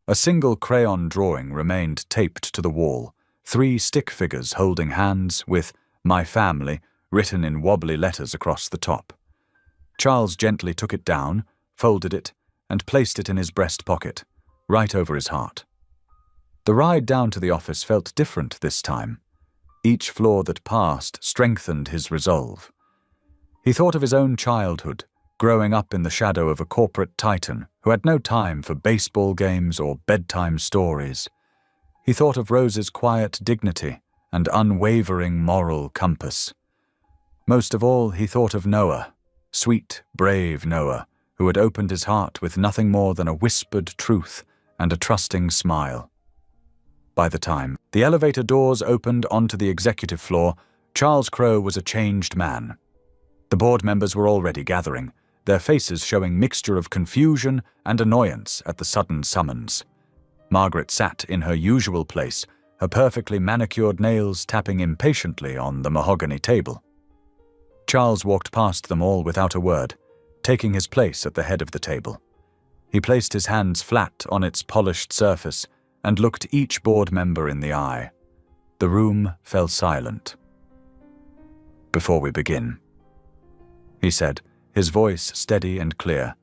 A single crayon drawing remained taped to the wall, 3 stick figures holding hands with "My family" written in wobbly letters across the top. Charles gently took it down, folded it, and placed it in his breast pocket, right over his heart. The ride down to the office felt different this time. Each floor that passed strengthened his resolve. He thought of his own childhood, growing up in the shadow of a corporate titan who had no time for baseball games or bedtime stories. He thought of Rose's quiet dignity and unwavering moral compass. Most of all, he thought of Noah, sweet, brave Noah, who had opened his heart with nothing more than a whispered truth and a trusting smile. By the time the elevator doors opened onto the executive floor, Charles Crow was a changed man. The board members were already gathering, their faces showing mixture of confusion and annoyance at the sudden summons. Margaret sat in her usual place, her perfectly manicured nails tapping impatiently on the mahogany table. Charles walked past them all without a word, taking his place at the head of the table. He placed his hands flat on its polished surface and looked each board member in the eye. The room fell silent. "Before we begin," he said, his voice steady and clear,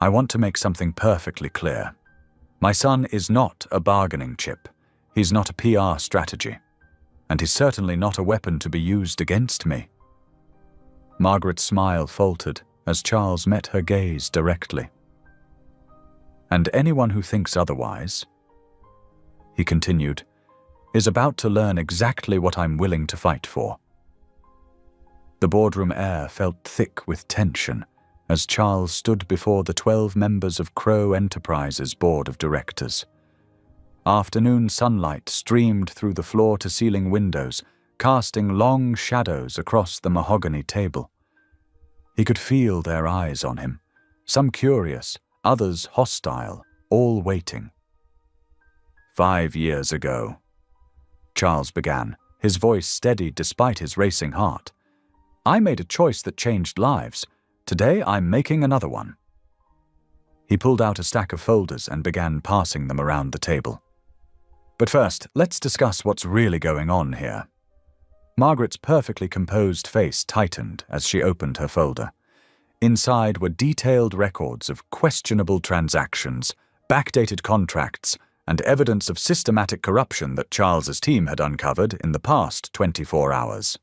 "I want to make something perfectly clear. My son is not a bargaining chip. He's not a PR strategy. And he's certainly not a weapon to be used against me." Margaret's smile faltered as Charles met her gaze directly. "And anyone who thinks otherwise," he continued, "is about to learn exactly what I'm willing to fight for." The boardroom air felt thick with tension as Charles stood before the 12 members of Crow Enterprises' board of directors. Afternoon sunlight streamed through the floor-to-ceiling windows, casting long shadows across the mahogany table. He could feel their eyes on him, some curious, others hostile, all waiting. "5 years ago," Charles began, his voice steady despite his racing heart, "I made a choice that changed lives. Today I'm making another one." He pulled out a stack of folders and began passing them around the table. "But first, let's discuss what's really going on here." Margaret's perfectly composed face tightened as she opened her folder. Inside were detailed records of questionable transactions, backdated contracts, and evidence of systematic corruption that Charles's team had uncovered in the past 24 hours.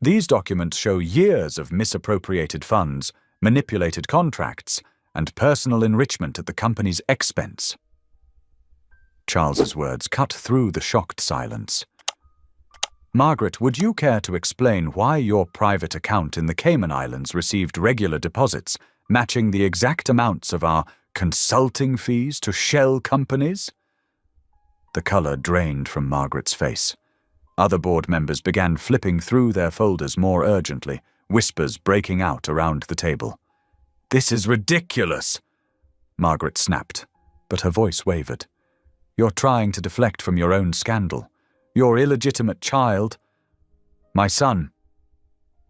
These documents show years of misappropriated funds, manipulated contracts, and personal enrichment at the company's expense. Charles's words cut through the shocked silence. "Margaret, would you care to explain why your private account in the Cayman Islands received regular deposits, matching the exact amounts of our consulting fees to shell companies?" The color drained from Margaret's face. Other board members began flipping through their folders more urgently, whispers breaking out around the table. "This is ridiculous!" Margaret snapped, but her voice wavered. "You're trying to deflect from your own scandal. Your illegitimate child—" "My son,"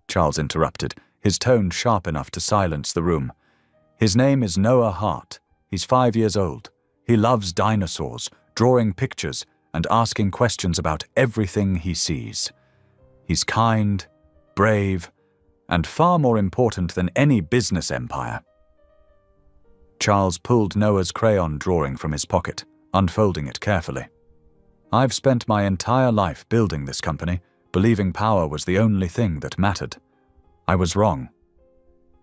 Charles interrupted, his tone sharp enough to silence the room. "His name is Noah Hart. He's 5 years old. He loves dinosaurs, drawing pictures, and asking questions about everything he sees. He's kind, brave, and far more important than any business empire." Charles pulled Noah's crayon drawing from his pocket, unfolding it carefully. "I've spent my entire life building this company, believing power was the only thing that mattered. I was wrong."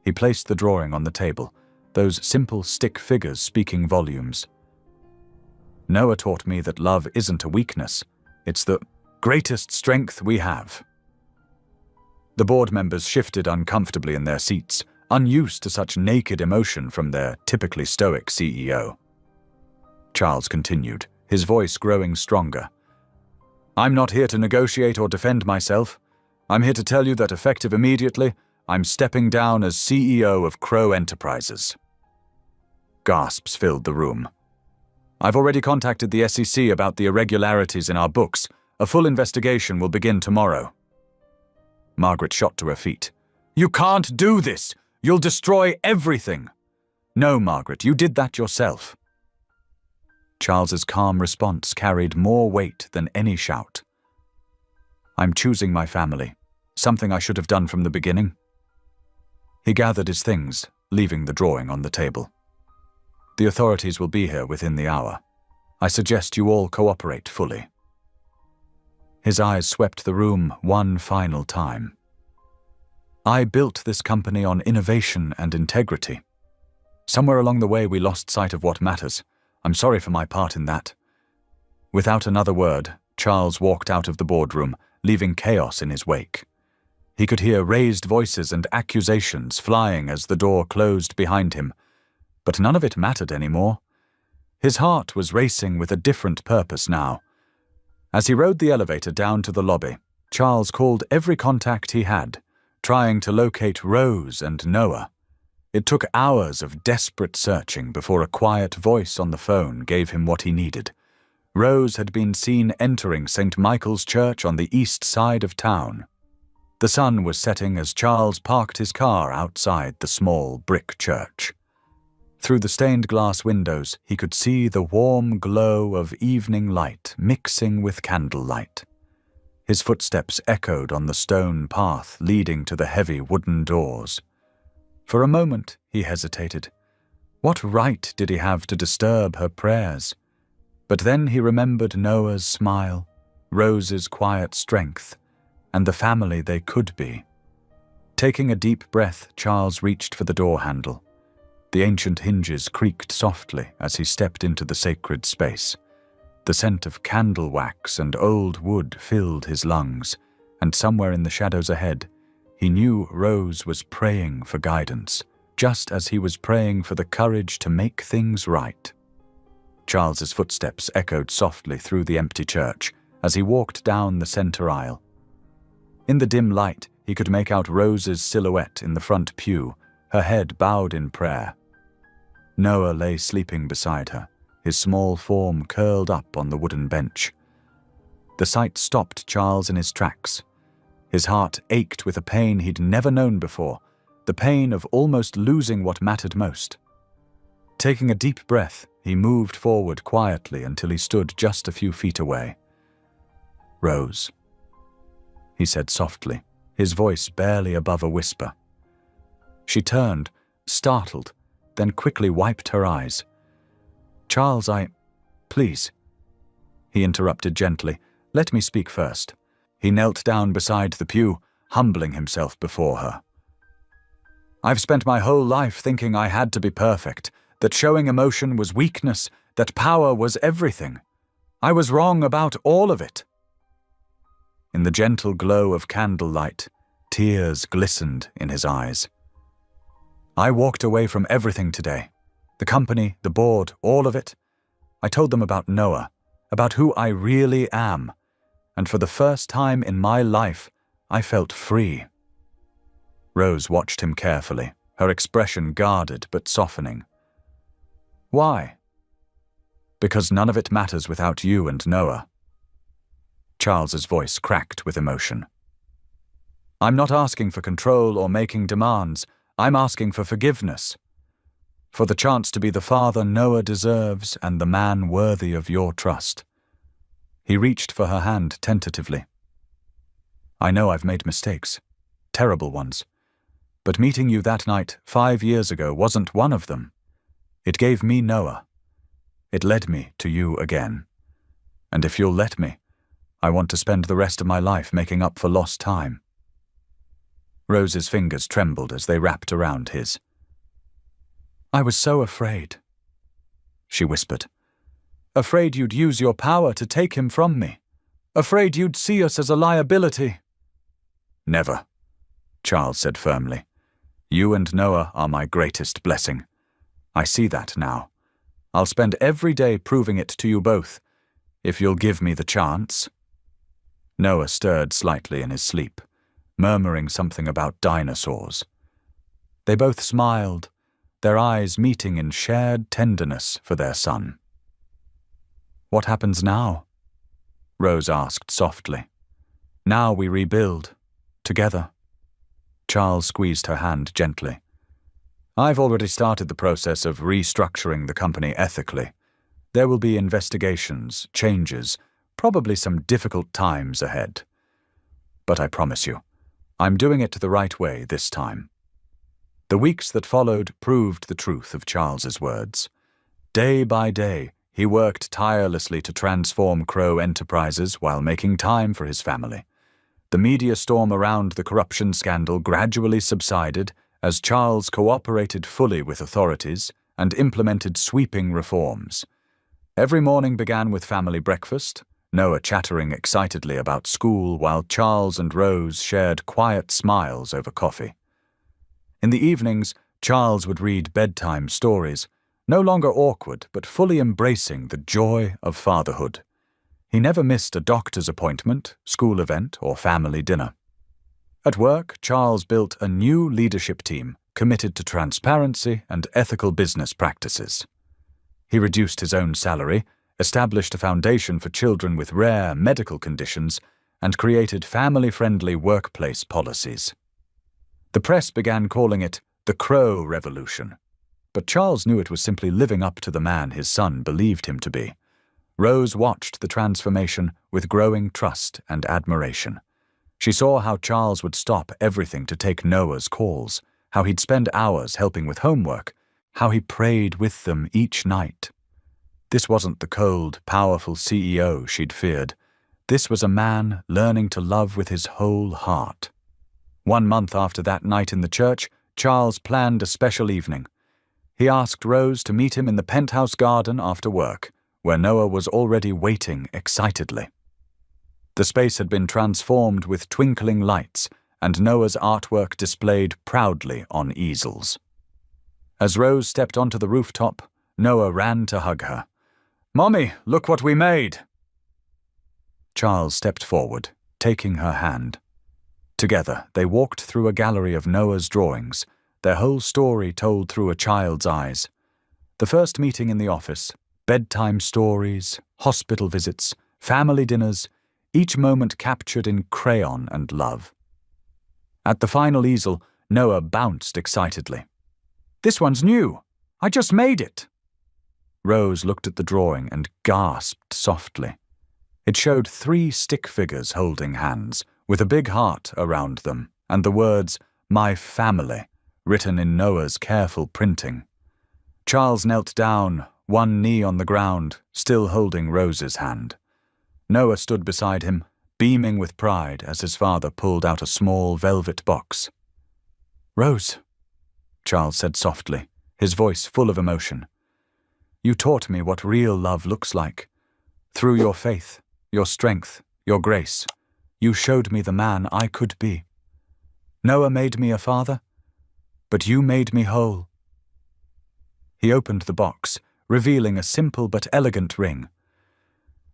He placed the drawing on the table, those simple stick figures speaking volumes. "Noah taught me that love isn't a weakness. It's the greatest strength we have." The board members shifted uncomfortably in their seats, unused to such naked emotion from their typically stoic CEO. Charles continued, his voice growing stronger. "I'm not here to negotiate or defend myself. I'm here to tell you that effective immediately, I'm stepping down as CEO of Crow Enterprises." Gasps filled the room. "I've already contacted the SEC about the irregularities in our books. A full investigation will begin tomorrow." Margaret shot to her feet. "You can't do this! You'll destroy everything!" "No, Margaret, you did that yourself." Charles's calm response carried more weight than any shout. "I'm choosing my family, something I should have done from the beginning." He gathered his things, leaving the drawing on the table. "The authorities will be here within the hour. I suggest you all cooperate fully." His eyes swept the room one final time. "I built this company on innovation and integrity. Somewhere along the way we lost sight of what matters. I'm sorry for my part in that." Without another word, Charles walked out of the boardroom, leaving chaos in his wake. He could hear raised voices and accusations flying as the door closed behind him, but none of it mattered anymore. His heart was racing with a different purpose now. As he rode the elevator down to the lobby, Charles called every contact he had, trying to locate Rose and Noah. It took hours of desperate searching before a quiet voice on the phone gave him what he needed. Rose had been seen entering St. Michael's Church on the east side of town. The sun was setting as Charles parked his car outside the small brick church. Through the stained glass windows, he could see the warm glow of evening light mixing with candlelight. His footsteps echoed on the stone path leading to the heavy wooden doors. For a moment, he hesitated. What right did he have to disturb her prayers? But then he remembered Noah's smile, Rose's quiet strength, and the family they could be. Taking a deep breath, Charles reached for the door handle. The ancient hinges creaked softly as he stepped into the sacred space. The scent of candle wax and old wood filled his lungs, and somewhere in the shadows ahead, he knew Rose was praying for guidance, just as he was praying for the courage to make things right. Charles's footsteps echoed softly through the empty church as he walked down the center aisle. In the dim light, he could make out Rose's silhouette in the front pew, her head bowed in prayer. Noah lay sleeping beside her, his small form curled up on the wooden bench. The sight stopped Charles in his tracks. His heart ached with a pain he'd never known before, the pain of almost losing what mattered most. Taking a deep breath, he moved forward quietly until he stood just a few feet away. "Rose," he said softly, his voice barely above a whisper. She turned, startled, then quickly wiped her eyes. "Charles, please." He interrupted gently. "Let me speak first." He knelt down beside the pew, humbling himself before her. "I've spent my whole life thinking I had to be perfect, that showing emotion was weakness, that power was everything. I was wrong about all of it." In the gentle glow of candlelight, tears glistened in his eyes. "I walked away from everything today. The company, the board, all of it. I told them about Noah, about who I really am, and for the first time in my life, I felt free. Rose watched him carefully, her expression guarded but softening. Why? Because none of it matters without you and Noah. Charles's voice cracked with emotion. I'm not asking for control or making demands. I'm asking for forgiveness. For the chance to be the father Noah deserves and the man worthy of your trust. He reached for her hand tentatively. I know I've made mistakes, terrible ones. But meeting you that night 5 years ago wasn't one of them. It gave me Noah. It led me to you again. And if you'll let me, I want to spend the rest of my life making up for lost time. Rose's fingers trembled as they wrapped around his. I was so afraid, she whispered. Afraid you'd use your power to take him from me. Afraid you'd see us as a liability. Never, Charles said firmly. You and Noah are my greatest blessing. I see that now. I'll spend every day proving it to you both, if you'll give me the chance. Noah stirred slightly in his sleep, murmuring something about dinosaurs. They both smiled, their eyes meeting in shared tenderness for their son. What happens now? Rose asked softly. Now we rebuild, together. Charles squeezed her hand gently. I've already started the process of restructuring the company ethically. There will be investigations, changes, probably some difficult times ahead. But I promise you, I'm doing it the right way this time. The weeks that followed proved the truth of Charles's words. Day by day, he worked tirelessly to transform Crow Enterprises while making time for his family. The media storm around the corruption scandal gradually subsided as Charles cooperated fully with authorities and implemented sweeping reforms. Every morning began with family breakfast, Noah chattering excitedly about school while Charles and Rose shared quiet smiles over coffee. In the evenings, Charles would read bedtime stories, no longer awkward but fully embracing the joy of fatherhood. He never missed a doctor's appointment, school event, or family dinner. At work, Charles built a new leadership team committed to transparency and ethical business practices. He reduced his own salary, established a foundation for children with rare medical conditions, and created family-friendly workplace policies. The press began calling it the Crow Revolution, but Charles knew it was simply living up to the man his son believed him to be. Rose watched the transformation with growing trust and admiration. She saw how Charles would stop everything to take Noah's calls, how he'd spend hours helping with homework, how he prayed with them each night. This wasn't the cold, powerful CEO she'd feared. This was a man learning to love with his whole heart. 1 month after that night in the church, Charles planned a special evening. He asked Rose to meet him in the penthouse garden after work, where Noah was already waiting excitedly. The space had been transformed with twinkling lights, and Noah's artwork displayed proudly on easels. As Rose stepped onto the rooftop, Noah ran to hug her. "Mommy, look what we made!" Charles stepped forward, taking her hand. Together, they walked through a gallery of Noah's drawings, their whole story told through a child's eyes. The first meeting in the office, bedtime stories, hospital visits, family dinners, each moment captured in crayon and love. At the final easel, Noah bounced excitedly. "This one's new! I just made it!" Rose looked at the drawing and gasped softly. It showed 3 stick figures holding hands, with a big heart around them, and the words, "My family," written in Noah's careful printing. Charles knelt down, one knee on the ground, still holding Rose's hand. Noah stood beside him, beaming with pride as his father pulled out a small velvet box. "Rose," Charles said softly, his voice full of emotion. "You taught me what real love looks like. Through your faith, your strength, your grace, you showed me the man I could be. Noah made me a father, but you made me whole." He opened the box, revealing a simple but elegant ring.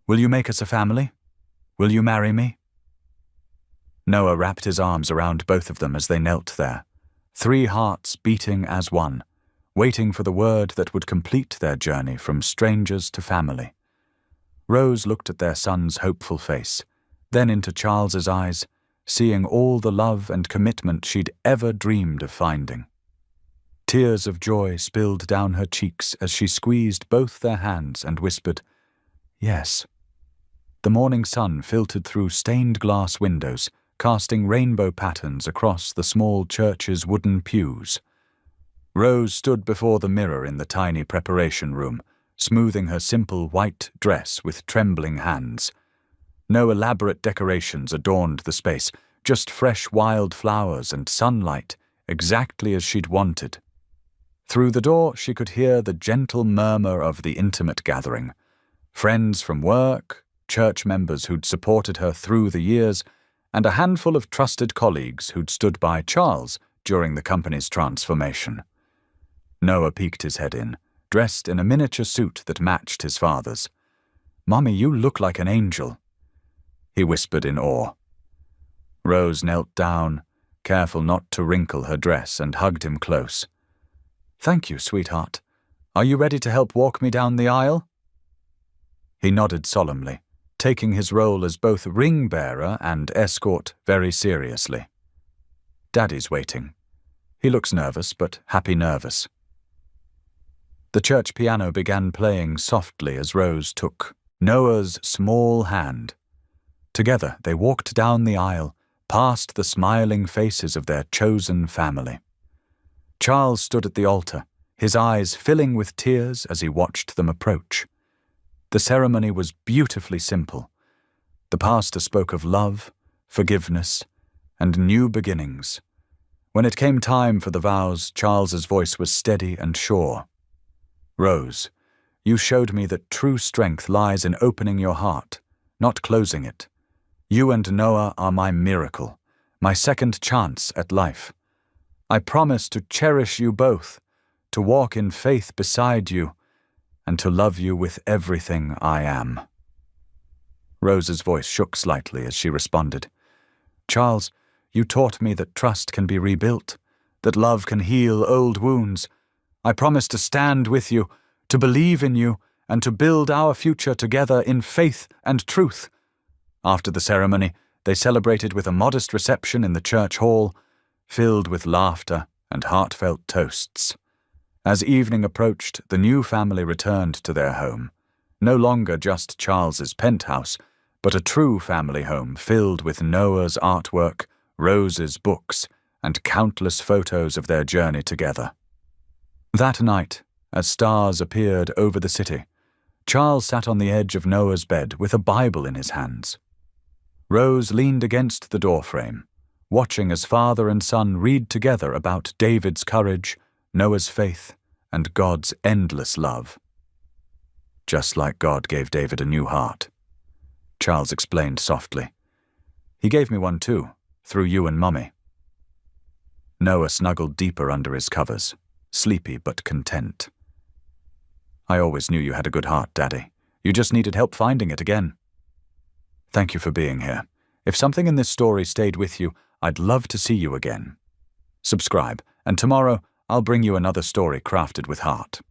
Will you make us a family? Will you marry me?" Noah wrapped his arms around both of them as they knelt there, 3 hearts beating as one, waiting for the word that would complete their journey from strangers to family. Rose looked at their son's hopeful face, then into Charles's eyes, seeing all the love and commitment she'd ever dreamed of finding. Tears of joy spilled down her cheeks as she squeezed both their hands and whispered, "Yes." The morning sun filtered through stained glass windows, casting rainbow patterns across the small church's wooden pews. Rose stood before the mirror in the tiny preparation room, smoothing her simple white dress with trembling hands. No elaborate decorations adorned the space, just fresh wild flowers and sunlight, exactly as she'd wanted. Through the door she could hear the gentle murmur of the intimate gathering. Friends from work, church members who'd supported her through the years, and a handful of trusted colleagues who'd stood by Charles during the company's transformation. Noah peeked his head in, dressed in a miniature suit that matched his father's. "Mommy, you look like an angel," he whispered in awe. Rose knelt down, careful not to wrinkle her dress, and hugged him close. "Thank you, sweetheart. Are you ready to help walk me down the aisle?" He nodded solemnly, taking his role as both ring-bearer and escort very seriously. "Daddy's waiting. He looks nervous, but happy nervous." The church piano began playing softly as Rose took Noah's small hand. Together they walked down the aisle, past the smiling faces of their chosen family. Charles stood at the altar, his eyes filling with tears as he watched them approach. The ceremony was beautifully simple. The pastor spoke of love, forgiveness, and new beginnings. When it came time for the vows, Charles's voice was steady and sure. "Rose, you showed me that true strength lies in opening your heart, not closing it. You and Noah are my miracle, my second chance at life. I promise to cherish you both, to walk in faith beside you, and to love you with everything I am." Rose's voice shook slightly as she responded, "Charles, you taught me that trust can be rebuilt, that love can heal old wounds. I promise to stand with you, to believe in you, and to build our future together in faith and truth." After the ceremony, they celebrated with a modest reception in the church hall, filled with laughter and heartfelt toasts. As evening approached, the new family returned to their home, no longer just Charles's penthouse, but a true family home filled with Noah's artwork, Rose's books, and countless photos of their journey together. That night, as stars appeared over the city, Charles sat on the edge of Noah's bed with a Bible in his hands. Rose leaned against the doorframe, watching as father and son read together about David's courage, Noah's faith, and God's endless love. "Just like God gave David a new heart," Charles explained softly. "He gave me one too, through you and Mummy." Noah snuggled deeper under his covers, sleepy but content. "I always knew you had a good heart, Daddy. You just needed help finding it again." "Thank you for being here. If something in this story stayed with you, I'd love to see you again. Subscribe, and tomorrow I'll bring you another story crafted with heart."